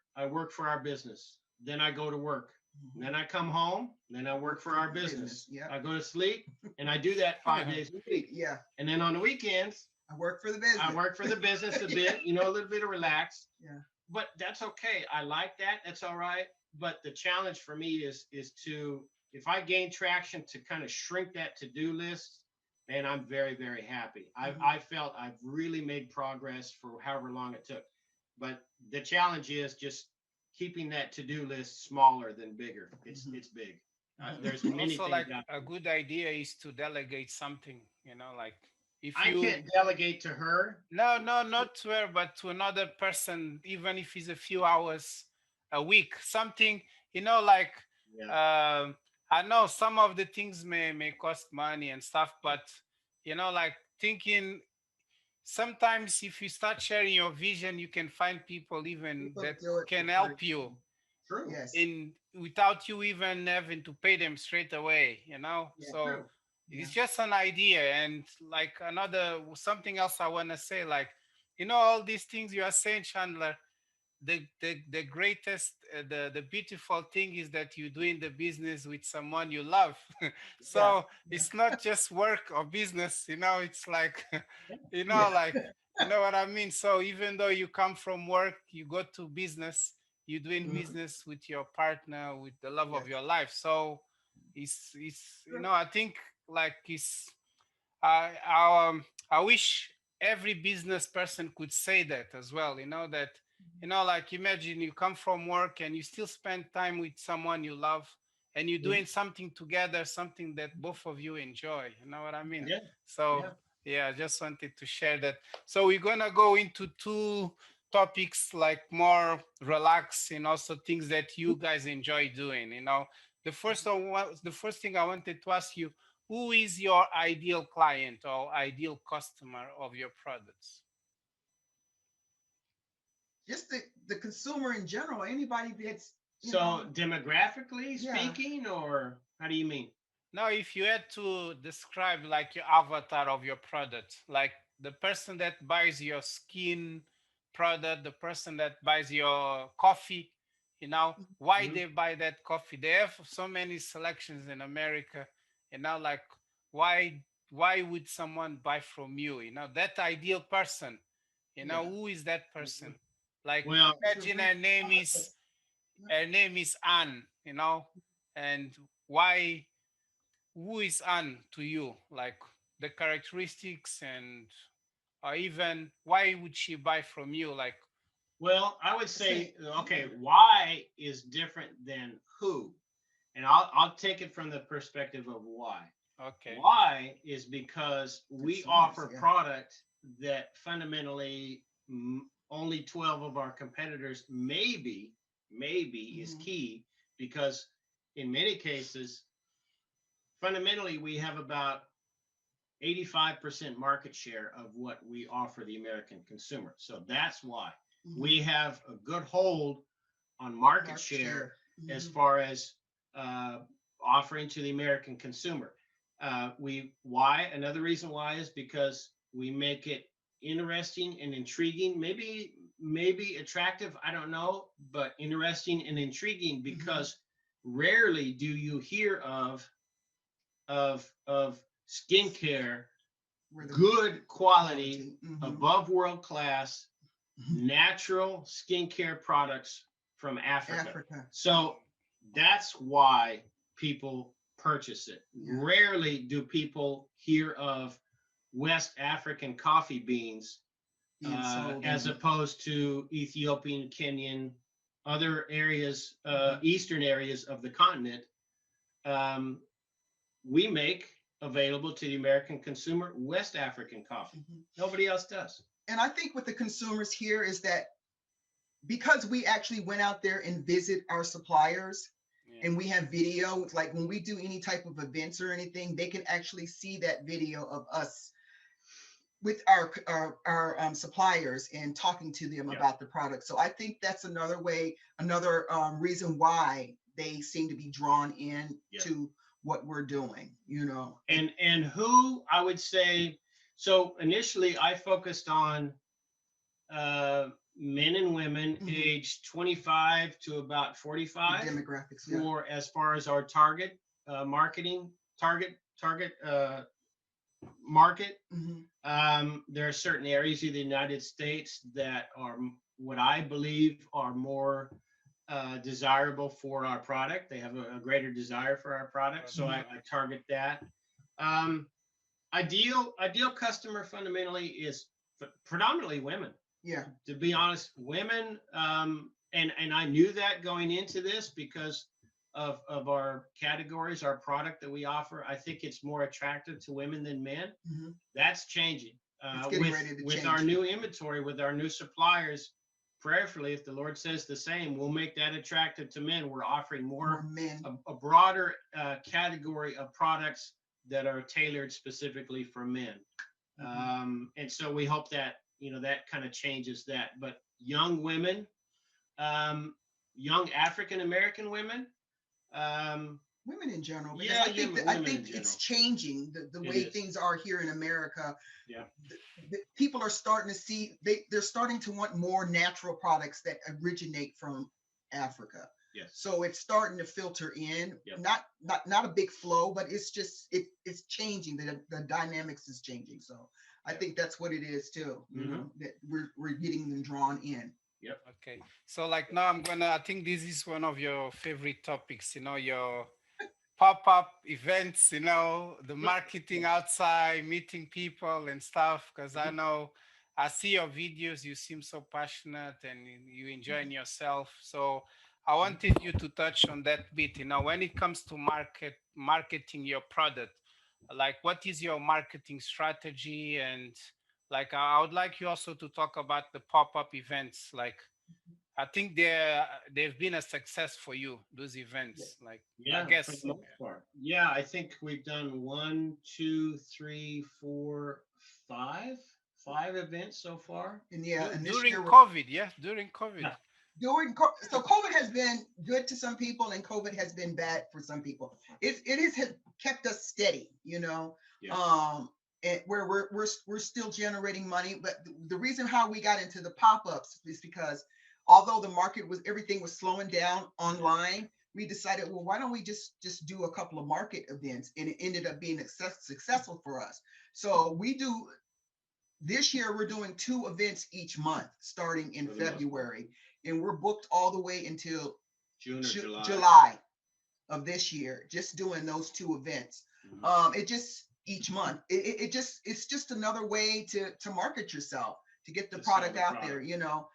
for our business. Then I go to work. Mhm. Then I come home. Then I work Work for for our the business. business. Yeah. I go to sleep, and I do that 5 days a week. Yeah. And then on the weekends, I work for the I business. work for the business a Yeah. bit, a little bit of relax, Yeah. but that's okay. I like that. That's all right. But the challenge for me is to if I gain traction to kind of shrink that to-do list, man, I'm very, very happy. Mhm. I felt I've really made progress for however long it took. But the challenge is just keeping that to-do list smaller than bigger. Mhm. It's big. Mhm. There's many also, things like out a there. good idea is to delegate something, like if I you can't delegate to her. no, not to her, but to another person, even if it's a few hours a week, something, like Yeah. um I know some of the things may cost money and stuff, but like thinking sometimes if you start sharing your vision, you can find people even People that do it can for help you free. True. Yes. in without you even having to pay them straight away, Yeah. so True. Yeah. it's just an idea. And like another something else I want to say, like all these things you are saying, Chandler, the greatest the beautiful thing is that you're doing the business with someone you love. Yeah. So Yeah. it's not just work or business, it's like Yeah. like you know what I mean. So even though you come from work, you go to business, you're doing Mhm. business with your partner, with the love of Yes. your life. So it's True. I think like it's I wish every business person could say that as well. That like imagine you come from work and you still spend time with someone you love, and you're Mhm. doing something together, something that both of you enjoy. You know what I mean? Yeah. Yeah. So Yeah. yeah, I just wanted to share that. So we're gonna go into two topics, like more relaxed and also things that you guys enjoy doing. The first thing I wanted to ask you, who is your ideal client or ideal customer of your products? Just the consumer in general. Anybody that's you So know. demographically Yeah. speaking, or how do you mean? Now, if you had to describe like your avatar of your product, like the person that buys your skin product, the person that buys your coffee, why Mhm. they buy that coffee? They have so many selections in America, like why why would someone buy from you? That ideal person, Yeah. who is that Mhm. person? Like Well, It's a imagine real process. Yeah. her name is Anne, and why, who is Anne to you, like the characteristics, and or even why would she buy from you, like. Well, I would Say, say, okay, why is different than who, and I'll take it from the perspective of why. Okay. Why is because we consumers, offer yeah. product that fundamentally only 12 of our competitors maybe is Mhm. key, because in many cases fundamentally we have about 85% market share of what we offer the American consumer. So that's why we Mhm. have a good hold on market Market share share. as Mhm. far as uh, offering to the American consumer. We why Another reason why is because we make it interesting and intriguing, maybe attractive, I don't know, but interesting and intriguing, Mhm. because rarely do you hear of skincare, Where the good quality, quality. Mhm. above world class, natural skincare products from Africa. Africa. So that's why people purchase it. Yeah. Rarely do people hear of West African coffee beans, Being sold as in. opposed to Ethiopian, Kenyan, other areas, Mhm. eastern areas of the continent. Um, we make available to the American consumer West African coffee. Mhm. Nobody else does. And I think with the consumers here is that because we actually went out there and visit our suppliers Yeah. and we have video, like when we do any type of events or anything, they can actually see that video of us with our suppliers and talking to them Yeah. about the product. So I think that's another way, another reason why they seem to be drawn in Yeah. to what we're doing. And who I would say, so initially I focused on uh, men and women Mhm. aged 25 to about The 45, demographics, yeah. for as far as our target marketing target market. Hmm. There are certain areas of the United States that are what I believe are more desirable for our product. They have a greater desire for our product, so Hmm. I target that. Um, ideal customer fundamentally is predominantly women. Yeah. To be honest, women, and I knew that going into this because of our categories, our product that we offer. I think it's more attractive to women than men. Hmm. That's changing It's getting with ready to our change. new inventory, with our new suppliers. Prayerfully, if the Lord says the same, we'll make that attractive to men. We're offering More more, men. a broader category of products that are tailored specifically for men. Hmm. And so we hope that that kind of changes that. But young women, um, young African American women, um, Women in general, because yeah, I think that I women in think it's general. changing the It way is. things are here in America. Yeah. People are starting to see they're starting to want more natural products that originate from Africa. Yes. So it's starting to filter in. Yep. Not a big flow, but it's just it's changing. The dynamics is changing. So I Yep. think that's what it is too. Mhm. That we're getting them drawn in. Yep. Okay. So like now I think this is one of your favorite topics, your pop-up events, the marketing outside, meeting people and stuff. Because I Mhm. know I see your videos, you seem so passionate and you enjoying yourself. So I Mhm. wanted you to touch on that bit. When it comes to marketing your product, like what is your marketing strategy? And like I would like you also to talk about the pop-up events. Like I think they've been a success for you, those events. Like I Yeah, for the guess. most part. Yeah, I think we've done one, two, three, four, five events so far. And yeah, and this During year we're COVID, yeah, during COVID. Yeah. so COVID has been good to some people and COVID has been bad for some people. It has kept us steady, Yeah. and where we're still generating money. But the reason how we got into the pop-ups is because although the market was everything was slowing down online, we decided, well, why don't we just do a couple of market events, and it ended up being successful for us. So we do this year we're doing two events each month starting in For the most part. February, and we're booked all the way until June or July. July. of this year, just doing those two events. Mhm. It just each month, it's just another way to market yourself, to get the To sell product the out there, product. you know.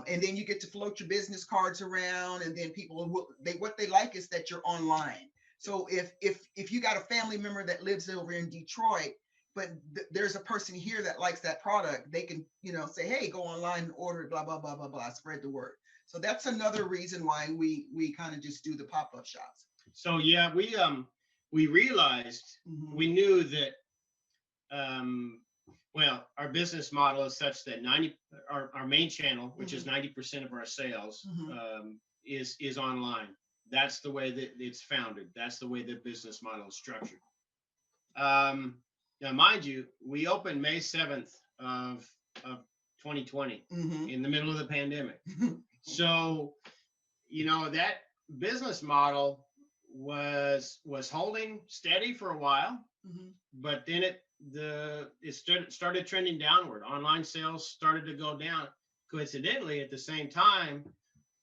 And then you get to float your business cards around, and then people will, they what they like is that you're online. So if you got a family member that lives over in Detroit, but there's a person here that likes that product, they can, you know, say, hey, go online and order it, blah blah blah blah blah, spread the word. So that's another reason why we kind of just do the pop-up shops. So yeah, we realized, Mm-hmm. we knew that, um, well, our business model is such that 90 our main channel, which is Mm-hmm. 90% of our sales, Mm-hmm. is online. That's the way that it's founded. That's the way the business model is structured. Um, Now, mind you, we opened May 7th of 2020, Mm-hmm. in the middle of the pandemic. So, that business model was holding steady for a while, Mm-hmm. but then it started trending downward. Online sales started to go down. Coincidentally, at the same time,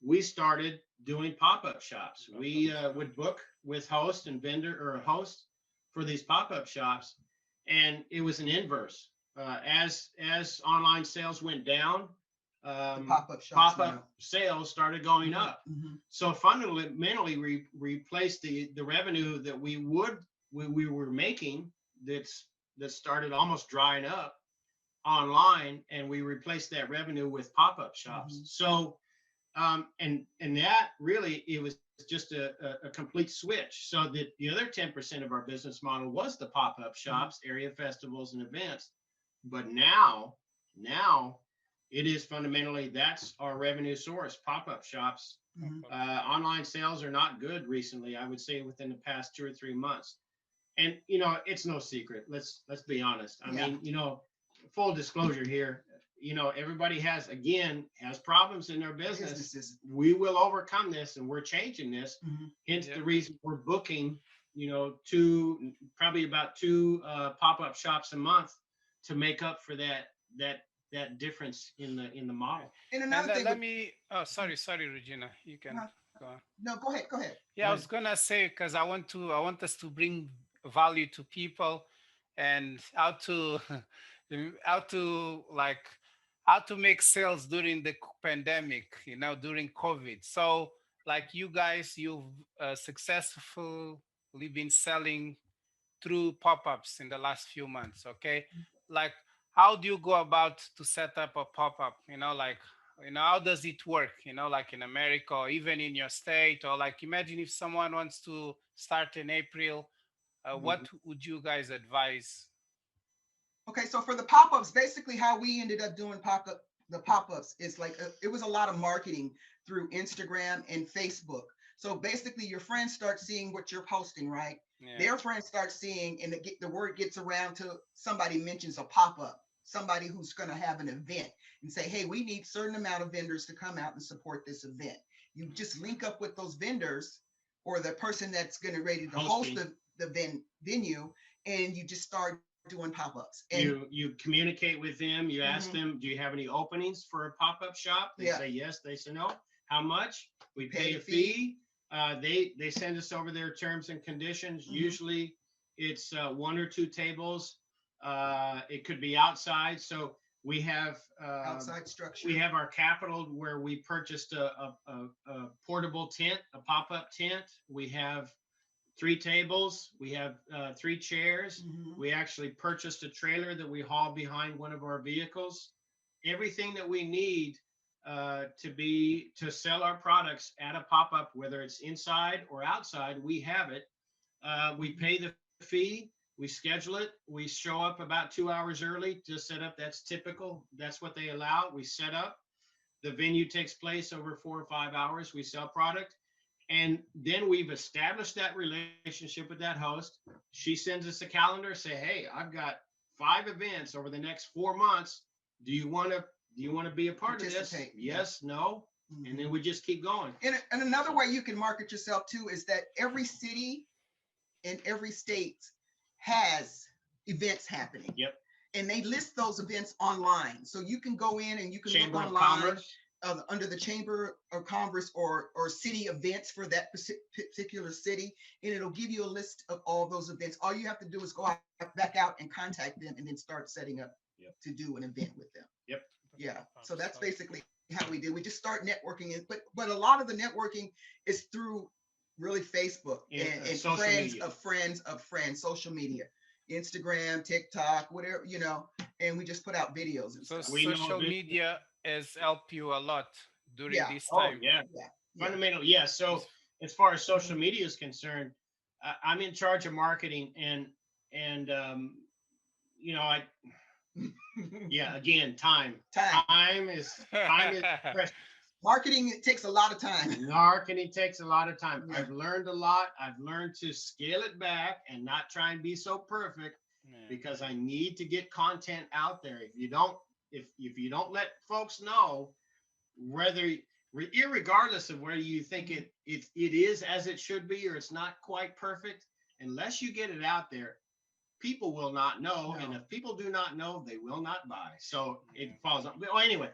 we started doing pop-up shops. We would book with host and vendor, or a host, for these pop-up shops, and it was an inverse. As online sales went down, The pop-up shops went pop-up up. sales started going Mm-hmm. up. Mm-hmm. So fundamentally, we replaced the revenue that we were making, that started almost drying up online, and we replaced that revenue with pop-up shops. Mm-hmm. So, and that really, it was just a complete switch. So that the other 10% of our business model was the pop-up Mm-hmm. shops, area festivals, and events. But now it is fundamentally, that's our revenue source, pop-up shops. Mm-hmm. Online sales are not good recently, I would say within the past 2 or 3 months. And it's no secret. Let's be honest. I Yeah. mean, full disclosure here. Everybody has problems in their business. Businesses. We will overcome this, and we're changing this. Mm-hmm. Hence Yeah. the reason we're booking, probably about two pop-up shops a month, to make up for that difference in the model. And And another thing let with, me. Oh, sorry, Regina. You can uh, go on. no, go ahead, go ahead. Yeah, I was gonna say, because I want us to bring value to people, and how to how to like how to make sales during the pandemic, during COVID. So like you guys, you've successfully been selling through pop-ups in the last few months. Okay, like how do you go about to set up a pop-up, like how does it work, like in America, or even in your state, or like imagine if someone wants to start in April, what Mhm. would you guys advise? Okay, so for the pop-ups, basically how we ended up doing the pop-ups is like it was a lot of marketing through Instagram and Facebook. So basically your friends start seeing what you're posting, right? Yeah. Their friends start seeing, and the word gets around to somebody mentions a pop-up, somebody who's going to have an event, and say, hey, we need certain amount of vendors to come out and support this event. You just link up with those vendors or the person that's going to ready to host Hosting. the venue, and you just start doing pop-ups. And You communicate with them. You ask mhm, them, do you have any openings for a pop-up shop? They yeah, say yes. They say no. How much? We pay pay the a fee. fee. They send us over their terms and conditions. Mhm. Usually, it's one or two tables. It could be outside. So we have Outside we structure. have our capital where we purchased a portable tent, a pop-up tent. We have three tables. We have three chairs. Mhm. We actually purchased a trailer that we haul behind one of our vehicles. Everything that we need to sell our products at a pop up, whether it's inside or outside, we have it. We pay the fee. We schedule it. We show up about 2 hours early to set up. That's typical. That's what they allow. We set up. The venue takes place over 4 or 5 hours. We sell product. And then we've established that relationship with that host. She sends us a calendar, say, hey, I've got 5 events over the next 4 months. Do you want to be a part of this? Participate. Yeah. Yes, no. And then Mhm. we just keep going. And another So, way you can market yourself too is that every city in every state has events happening, yep. and they list those events online. So you can go in and you can look Chamber of online. Commerce. under the chamber of commerce or city events for that particular city, and it'll give you a list of all those events. All you have to do is go out, back out and contact them, and then start setting up Yep. to do an event with them. Yep. Yeah. So that's basically how we do. We just start networking, but a lot of the networking is through really Facebook and friends media. of friends of friends, social media, Instagram, TikTok, whatever, and we just put out videos and So stuff. social media has helped you a lot during Yeah. this Oh time. yeah, Yeah. fundamental. Yeah. So as far as social media is concerned, I'm in charge of marketing, and I yeah, again, time is precious. Marketing, it takes a lot of time. Marketing takes a lot of time. Yeah. I've learned a lot. I've learned to scale it back and not try and be so perfect, because I need to get content out there. If you don't let folks know, whether irregardless of whether you think it is as it should be or it's not quite perfect, unless you get it out there, people will not know. No. And if people do not know, they will not buy. So it falls on. Well, anyway,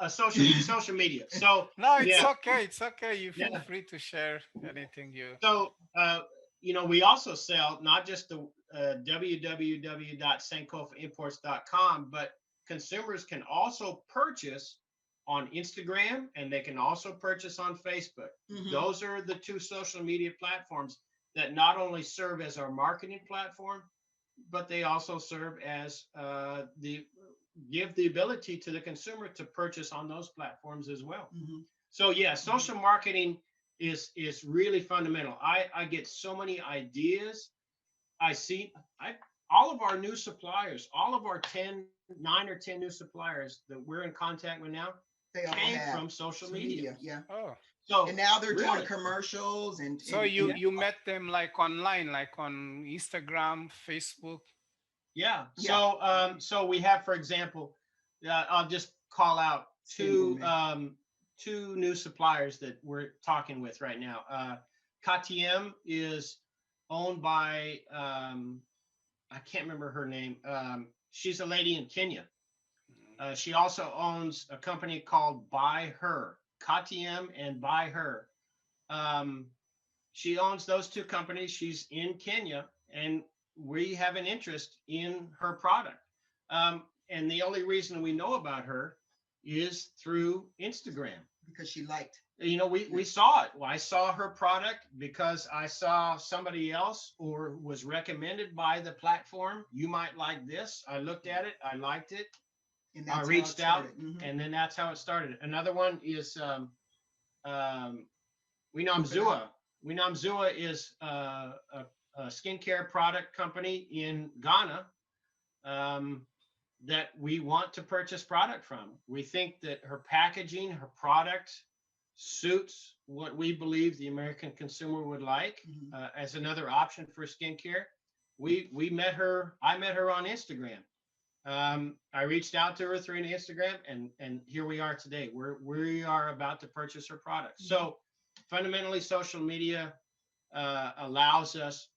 social media. So No, it's yeah. okay. It's okay. You feel Yeah. free to share anything you. So we also sell not just the www.sankofaimports.com, but consumers can also purchase on Instagram, and they can also purchase on Facebook. Mhm. Those are the two social media platforms that not only serve as our marketing platform, but they also serve as give the ability to the consumer to purchase on those platforms as well. Mhm. So yeah, social marketing is really fundamental. I get so many ideas. All of our new suppliers, all of our 9 or 10 new suppliers that we're in contact with now, They all came have from social media. Yeah. Oh, So And now they're doing really, commercials so you met them like online, like on Instagram, Facebook. yeah. Yeah. So we have, for example, I'll just call out Single two new suppliers that we're talking with right now. KTM is owned by I can't remember her name. She's a lady in Kenya. She also owns a company called By Her, KTM and By Her. Um, she owns those two companies. She's in Kenya, and we have an interest in her product. And the only reason we know about her is through Instagram. because she liked. We saw it. Well, I saw her product because I saw somebody else or was recommended by the platform. You might like this. I looked at it. I liked it. And I that's reached out, Mhm. and then that's how it started. Another one is Winamzua. Winamzua is a skincare product company in Ghana that we want to purchase product from. We think that her packaging, her product suits what we believe the American consumer would like as another option for skincare. We met her. I met her on Instagram. I reached out to her through an Instagram, and here we are today. We are about to purchase her product. So fundamentally, social media allows us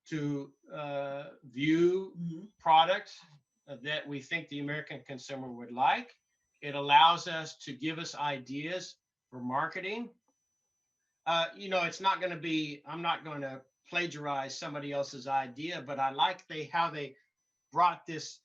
to view products that we think the American consumer would like. It allows us to give us ideas for marketing. It's not going to be, I'm not going to plagiarize somebody else's idea, but I like how they brought this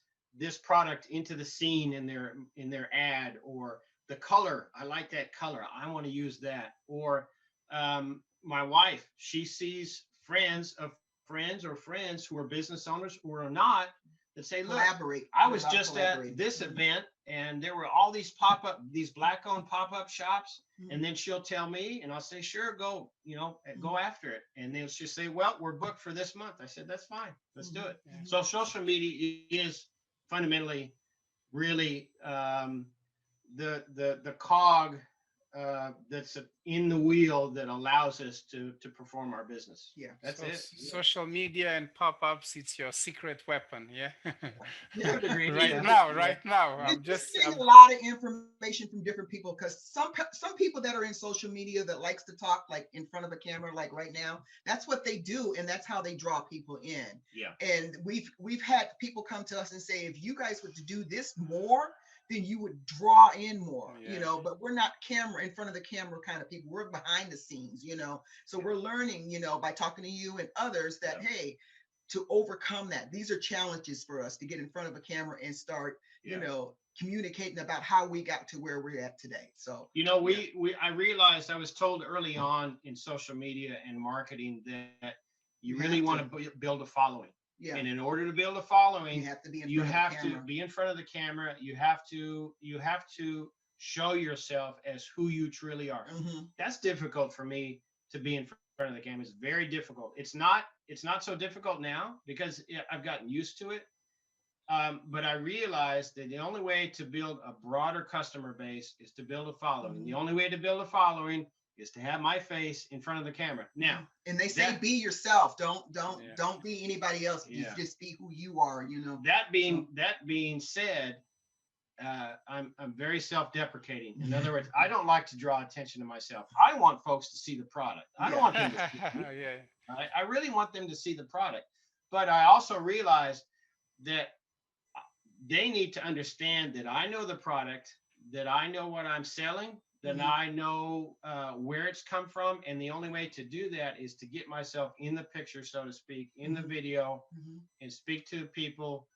product into the scene in their ad, or the color. I like that color. I want to use that. Or my wife, she sees friends of friends or friends who are business owners or are not, that say, look, I was just at this event and there were all these black-owned pop-up shops. And then she'll tell me, and I'll say, sure, go after it. And then she'll say, well, we're booked for this month. I said, that's fine. Let's do it. So social media is fundamentally really the cog that's in the wheel that allows us to perform our business. Yeah, that's So it. social media and pop-ups, it's your secret weapon, yeah. Right now, I'm getting a lot of information from different people, because some people that are in social media that likes to talk like in front of a camera, like right now, that's what they do, and that's how they draw people in. Yeah. And we've had people come to us and say, if you guys were to do this more, then you would draw in more, you Yeah. know, but we're not camera in front of the camera kind of people. We're behind the scenes, you know. So we're learning, you know, by talking to you and others that, Yeah. hey, to overcome that. These are challenges for us to get in front of a camera and start, you Yeah. know, communicating about how we got to where we're at today. So, You know, yeah, I realized I was told early on in social media and marketing that you you really have want to to, build a following. And yeah, in order to build a you following, have to be in you front of the have to camera. be in front of the camera. You have to show yourself as who you truly are. Hmm. That's difficult for me to be in front of the camera. It's very difficult. It's not so difficult now because I've gotten used to it. But I realized that the only way to build a broader customer base is to build a following. The Hmm. only way to build a following is to have my face in front of the camera. Now, And they say that be yourself. Yeah. Don't be anybody else. yeah, Just be who you are, you know. So that being said, I'm very self-deprecating. In other words, I don't like to draw attention to myself. I want folks to see the product. I don't yeah, want them to see me. Yeah. I really want them to see the product. But I also realize that they need to understand that I know the product, that I know what I'm selling, that hmm, I know where it's come from. And the only way to do that is to get myself in the picture, so to speak, in the hmm, video, hmm, and speak to people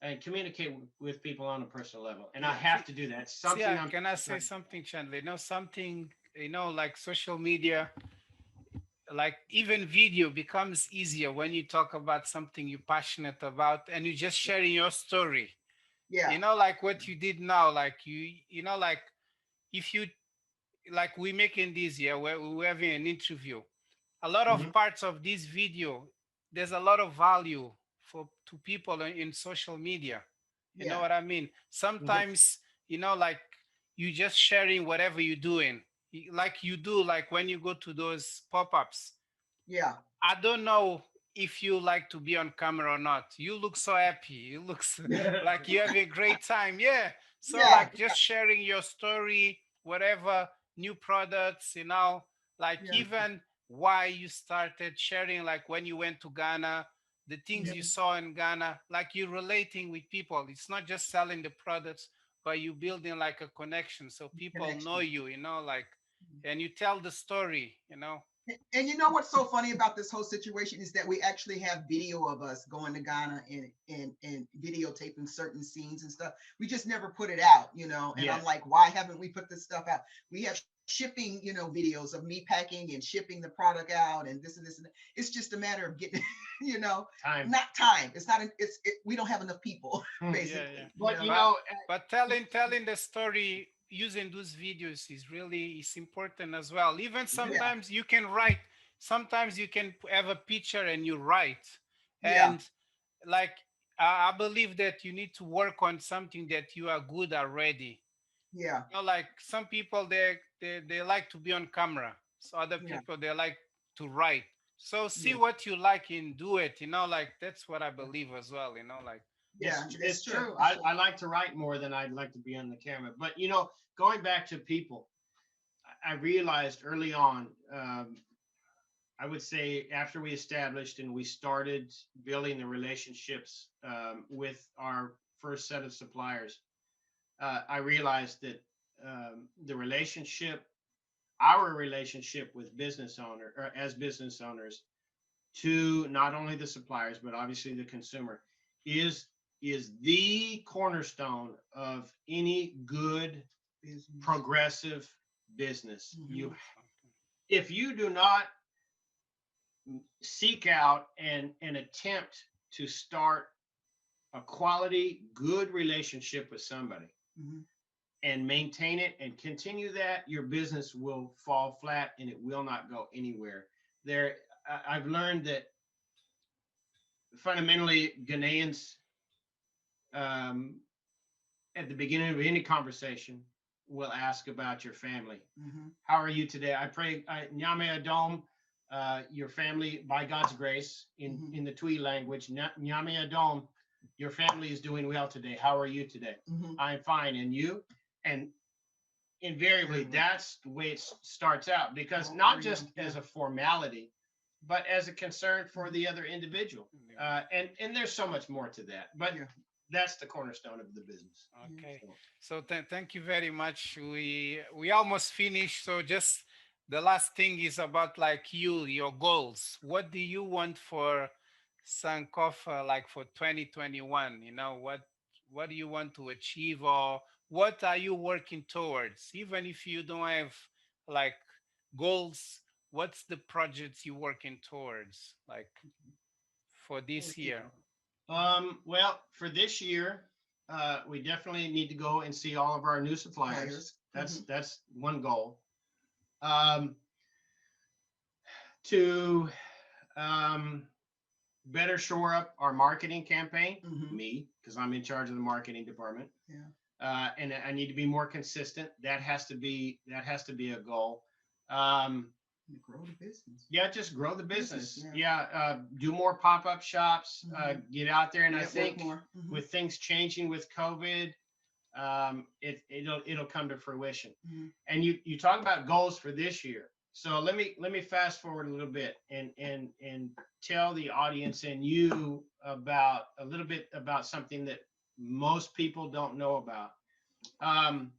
and communicate with people on a personal level. And I yeah, have to do that. It's See, something I'm can I say something, Chandler? You know, something, you know, like social media, like even video becomes easier when you talk about something you're passionate about and you're just sharing your story. yeah, You know, like what you did now, like you know, like if you, like we making this here, where we're having an interview, a lot of Mhm. parts of this video, there's a lot of value for to people in social media. You know yeah, what I mean? Mhm. Sometimes, you know, like you just sharing whatever you're doing, like you do, like when you go to those pop-ups. yeah, I don't know if you like to be on camera or not. You look so happy. You look like you have a great time. Yeah. So yeah, like just sharing your story, whatever new products, you know, like yeah, even why you started sharing, like when you went to Ghana, the things Yeah. you hmm, saw in Ghana, like you relating with people. It's not just selling the products, but you building like a connection so people know connection. you, you know, like, and you tell the story, you know. And you know what's so funny about this whole situation is that we actually have video of us going to Ghana and videotaping certain scenes and stuff. We just never put it out, you know. And I'm Yes. like, why haven't we put this stuff out? We have shipping, you know, videos of me packing and shipping the product out and this and this and that. It's just a matter of getting, you know, Time. not time. It's not. We don't have enough people, Hmm. Yeah, yeah. basically, you But know. you But know, telling the story using those videos is really is important as well. Even yes. Yeah, sometimes you can write. Sometimes you can have a picture and you write. yeah, And like I believe that you need to work on something that you are good already. yeah, You know, like some people they like to be on camera. So other yeah, people they like to write. So see yeah, what you like and do it. You know, like that's what I believe as well. You know, like yeah. That's It's true. true. That's true. I like to write more than I'd like to be on the camera. But you know, going back to people, I realized early on, I would say after we established and we started building the relationships with our first set of suppliers, I realized that the relationship, our relationship with business owner or as business owners to not only the suppliers but obviously the consumer is the cornerstone of any good Business. progressive business. Hmm. You if you do not seek out and attempt to start a quality good relationship with somebody Hmm. and maintain it and continue that, your business will fall flat and it will not go anywhere. There, I've learned that fundamentally Ghanaians, um, at the beginning of any conversation, will ask about your family. Hmm. How are you today? I pray, Nyame Adom, your family, by God's grace, Hmm. in the Twi language, Nyame Adom, your family is doing well today. How are you today? Hmm. I'm fine. And you? And invariably, Everyone. that's the way it starts out because How are not you? just Yeah. as a formality, but as a concern for the other individual. And there's so much more to that. But Yeah. that's the cornerstone of the business. Okay. So, So thank you very much. We almost finished. So just the last thing is about like you, your goals. What do you want for Sankofa like for 2021? You know, what do you want to achieve, or what are you working towards? Even if you don't have like goals, what's the projects you working towards like for I'll this let you year? go. well, for this year, we definitely need to go and see all of our new suppliers. Suppliers. That's one goal. Um, to um, better shore up our marketing campaign, Mm-hmm. me, because I'm in charge of the marketing department. Yeah. And I need to be more consistent. That has to be a goal. Um, And grow the business. yeah, just grow the business. Business, Yeah, do more pop-up shops. Mhm. Get out there, and I Network think more. Mhm. with things changing with COVID, it'll come to fruition. Mhm. And you talk about goals for this year. So let me fast forward a little bit and tell the audience and you about a little bit about something that most people don't know about. Um,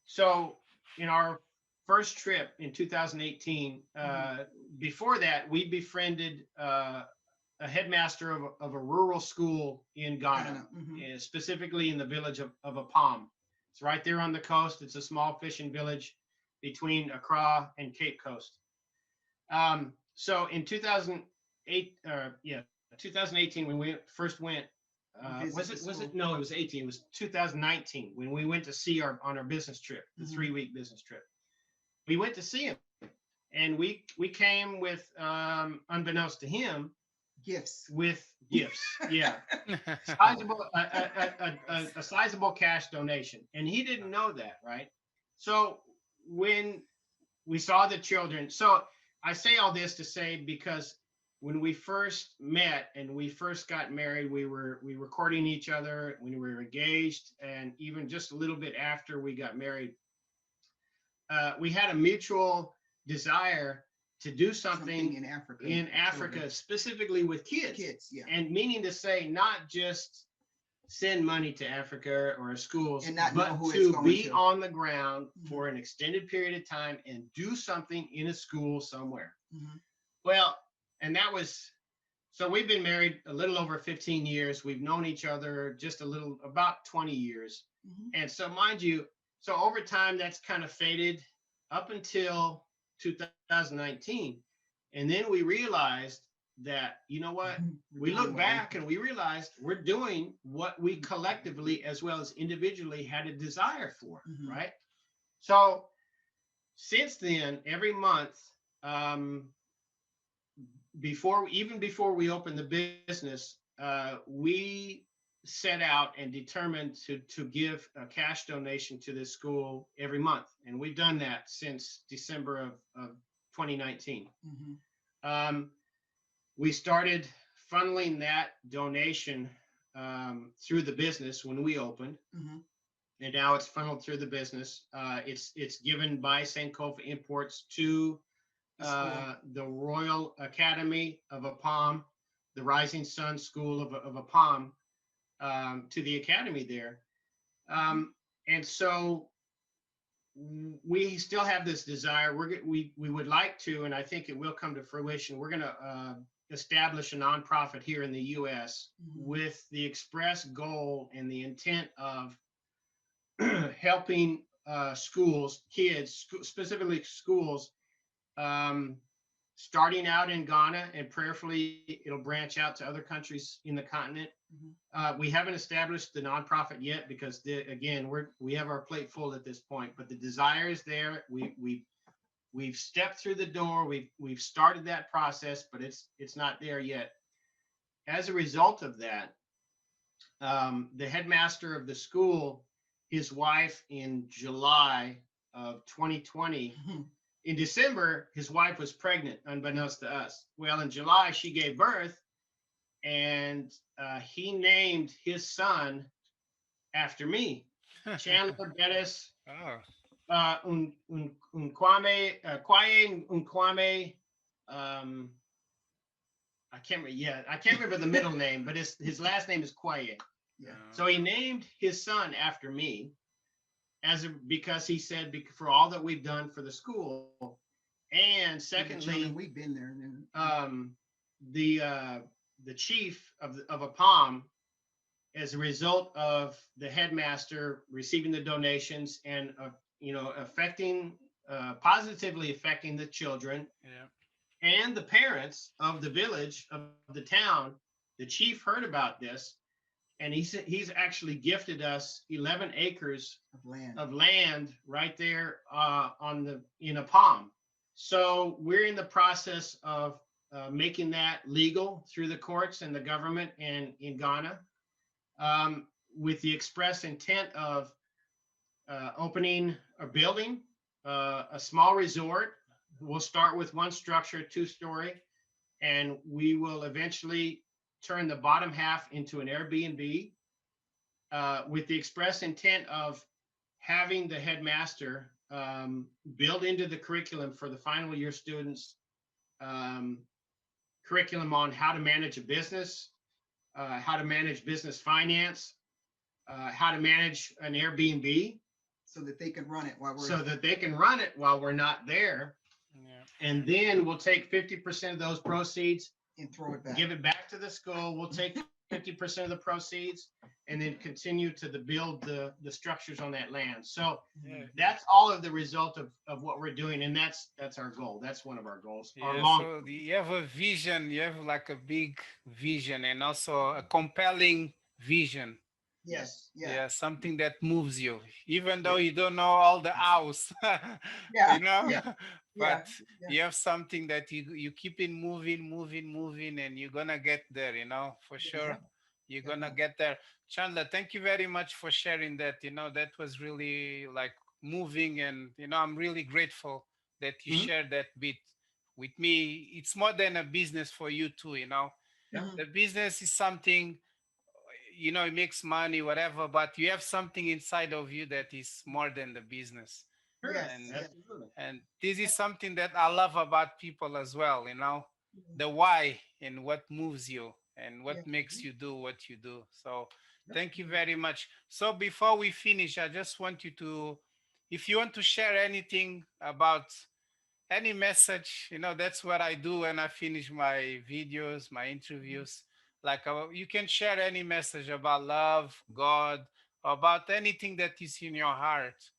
so in our first trip in 2018, before that, we befriended a headmaster of a rural school in Ghana, Ghana. Mhm. specifically in the village of Apam. It's right there on the coast. It's a small fishing village between Accra and Cape Coast. So in 2008, 2018, when we first went, Visit was the it was school. it no, it was 18. It was 2019 when we went to see on our business trip, the Mhm. 3-week business trip. We went to see him, and we came with, unbeknownst to him, Gifts. with gifts. Yeah, sizable a sizable cash donation, and he didn't know that, right? So when we saw the children, so I say all this to say, because when we first met and we first got married, we were courting each other when we were engaged, and even just a little bit after we got married, we had a mutual desire to do Something something in Africa. in with Africa, children. specifically with kids. Kids. Yeah. And meaning to say, not just send money to Africa or schools, And not know but who it's to going be to. on the ground Mhm. for an extended period of time and do something in a school somewhere. Mhm. Well, and that was, so we've been married a little over 15 years. We've known each other just a little, about 20 years. Mhm. And so, mind you, so over time, that's kind of faded up until 2019. And then we realized that, you know what? We're We doing look what back and we realized we're doing what we collectively, as well as individually, had a desire for, Mhm. right? So since then, every month, um, before we opened the business, we set out and determined to give a cash donation to this school every month, and we've done that since December of 2019. Mhm. Um, we started funneling that donation through the business when we opened, Mhm. and now it's funneled through the business. It's given by Sankofa Imports to The school. the Royal Academy of Apam, the Rising Sun School of Apam, to the academy there. And so we still have this desire. We would like to, and I think it will come to fruition. We're going to establish a nonprofit here in the U.S. Mhm. with the express goal and the intent of helping schools, kids, specifically schools, um, starting out in Ghana, and prayerfully it'll branch out to other countries in the continent. Mhm. We haven't established the nonprofit yet because, again, we have our plate full at this point. But the desire is there. We've stepped through the door. We've started that process, but it's not there yet. As a result of that, the headmaster of the school, his wife, in July of 2020. Mhm. In December, his wife was pregnant, unbeknownst to us. Well, in July, she gave birth, and he named his son after me, Chandler Bettis, Oh, Unkwame, Kwaye Unkwame. Um, I can't remember. Yeah, I can't remember the middle name, but his last name is Kwaye. Yeah. So he named his son after me because he said for all that we've done for the school, and And the secondly, children, we've been there. And the chief of a palm, as a result of the headmaster receiving the donations and affecting positively affecting the children Yeah. and the parents of the village of the town. The chief heard about this, and he said he's actually gifted us 11 acres land. of land right there in a palm. So we're in the process of making that legal through the courts and the government in Ghana, with the express intent of opening or building a small resort. We'll start with one structure, 2-story, and we will eventually turn the bottom half into an Airbnb, with the express intent of having the headmaster build into the curriculum for the final year students, um, curriculum on how to manage a business, how to manage business finance, how to manage an Airbnb, so that they can run it while we're so that they can run it while we're not there. Yeah. And then we'll take 50% of those proceeds, and throw it back. give it back to the school. We'll take 50% of the proceeds and then continue to build the structures on that land. So Yeah. that's all of the result of what we're doing. And that's our goal. That's one of our goals. Our Yeah, long so you have a vision, you have like a big vision and also a compelling vision. Yes. Yeah. Yeah, something that moves you, even though Yeah. you don't know all the house, Yeah. you know, Yeah. Yeah. but Yeah. you have something that you keep it moving, moving, moving, and you're gonna get there, for Yeah. sure. You're gonna Yeah. get there. Chandler, thank you very much for sharing that. That was really like moving, and I'm really grateful that you Mhm. shared that bit with me. It's more than a business for you too. Yeah. The business is something, it makes money, whatever, but you have something inside of you that is more than the business. Sure. Yes. And Yes. Absolutely. and this is something that I love about people as well, the why and what moves you and Yeah. what makes you do what you do. So Yep. thank you very much. So before we finish, I just want you to, if you want to share anything about any message, that's what I do when I finish my videos, my interviews. Like, you can share any message about love, God, about anything that is in your heart.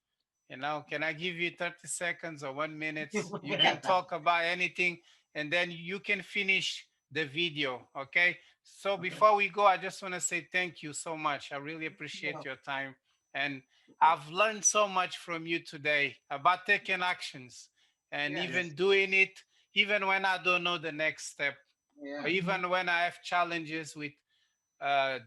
Can I give you 30 seconds or 1 minute? You can talk about anything, and then you can finish the video. Okay. So Okay. before we go, I just want to say thank you so much. I really appreciate Well, your time. And I've learned so much from you today about taking actions and yes. even doing it, even when I don't know the next step, or Yeah. even when I have challenges with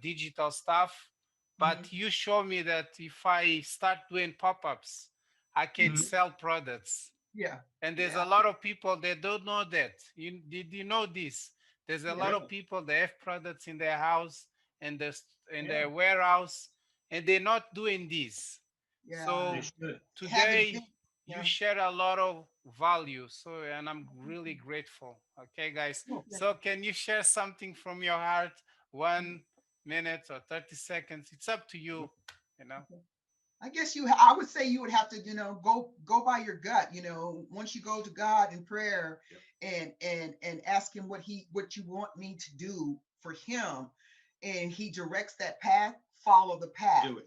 digital stuff. Mhm. But you show me that if I start doing pop-ups, I can Mhm. sell products. Yeah. And there's Yeah. a lot of people that don't know that. Did you know this? There's a Yeah. lot of Really? people that have products in their house and in Yeah. their warehouse, and they're not doing this. Yeah. They So should. Haven't today been. you Yeah. share a lot of value. So, and I'm really grateful. Okay, guys. Cool. Yeah. So can you share something from your heart? 1 minute or 30 seconds. It's up to you, you know. I guess I would say you would have to, go by your gut, once you go to God in prayer Yep. and ask him what you want me to do for him, and he directs that path, follow the path, Do it.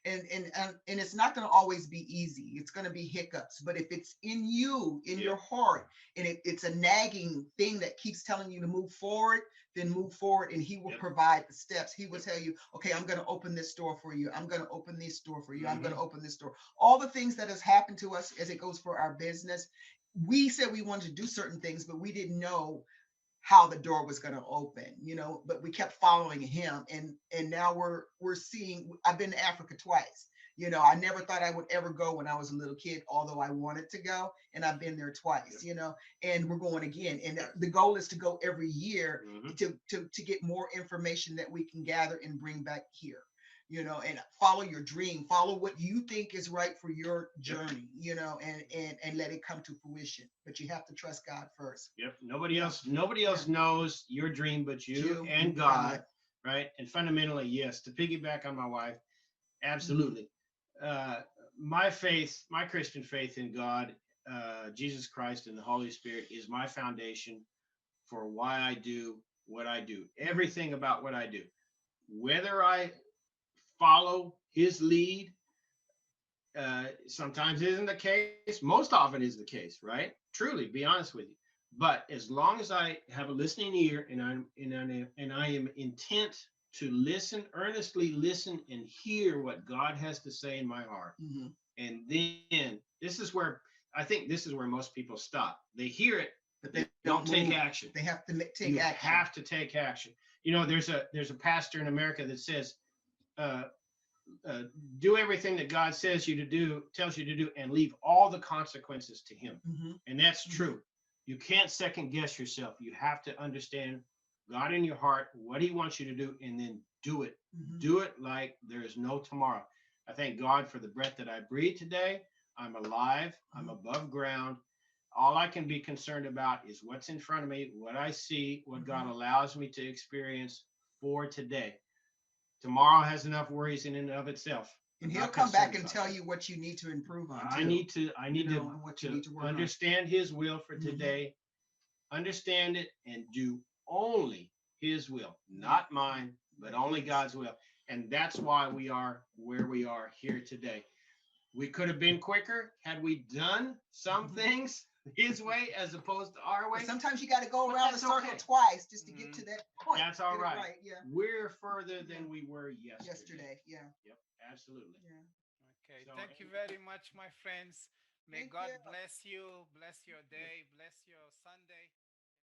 and it's not going to always be easy. It's going to be hiccups, but if it's in you, in Yep. your heart, and it's a nagging thing that keeps telling you to move forward, then move forward, and he will Yep. provide the steps. He will Yep. tell you, okay, I'm going to open this door for you. I'm going to open this door for you. I'm going to Mhm. open this door. All the things that has happened to us as it goes for our business, we said we wanted to do certain things, but we didn't know how the door was going to open, but we kept following him, and now we're seeing. I've been to Africa twice. I never thought I would ever go when I was a little kid, although I wanted to go, and I've been there twice. And we're going again, and the goal is to go every year, Mhm. to get more information that we can gather and bring back here. And follow your dream, follow what you think is right for your journey, and let it come to fruition. But you have to trust God first. Yep. Nobody Yeah. else. Nobody else knows your dream but you You and and God. God. right? And fundamentally, yes, to piggyback on my wife, absolutely. Uh, my faith, my Christian faith in God, Jesus Christ, and the Holy Spirit is my foundation for why I do what I do. Everything about what I do, whether I follow His lead, sometimes isn't the case. Most often is the case, right? Truly, be honest with you. But as long as I have a listening ear and I am intent to listen, earnestly listen and hear what God has to say in my heart, Mm-hmm. and then this is where I think this is where most people stop. They hear it, But they they don't don't take move. action. They have to You take action. have to take action. You know, there's a pastor in America that says, uh, uh, do everything that God says you to do, tells you to do, and leave all the consequences to Him. Mm-hmm. And that's Mm-hmm. true. You can't second guess yourself. You have to understand God in your heart, what He wants you to do, and then do it. Mm-hmm. Do it like there is no tomorrow. I thank God for the breath that I breathe today. I'm alive. I'm above ground. All I can be concerned about is what's in front of me, what I see, what God allows me to experience for today. Tomorrow has enough worries in and of itself. And I'm he'll not come back concerned and about tell that. you what you need to improve on I too. need to I need You know, to what you to need to work on. understand His will for today, understand it, and do only His will, not mine, but only God's will. And that's why we are where we are here today. We could have been quicker had we done some things His way as opposed to our way. But sometimes you got to go But around the that's circle okay. twice just to get to that point. That's all Get it right. Yeah. We're further than we were yesterday. Yesterday. Yeah. Yep, absolutely. Yeah. Okay, So, thank you very much, my friends. May Thank God you. bless you, bless your day, bless your Sunday.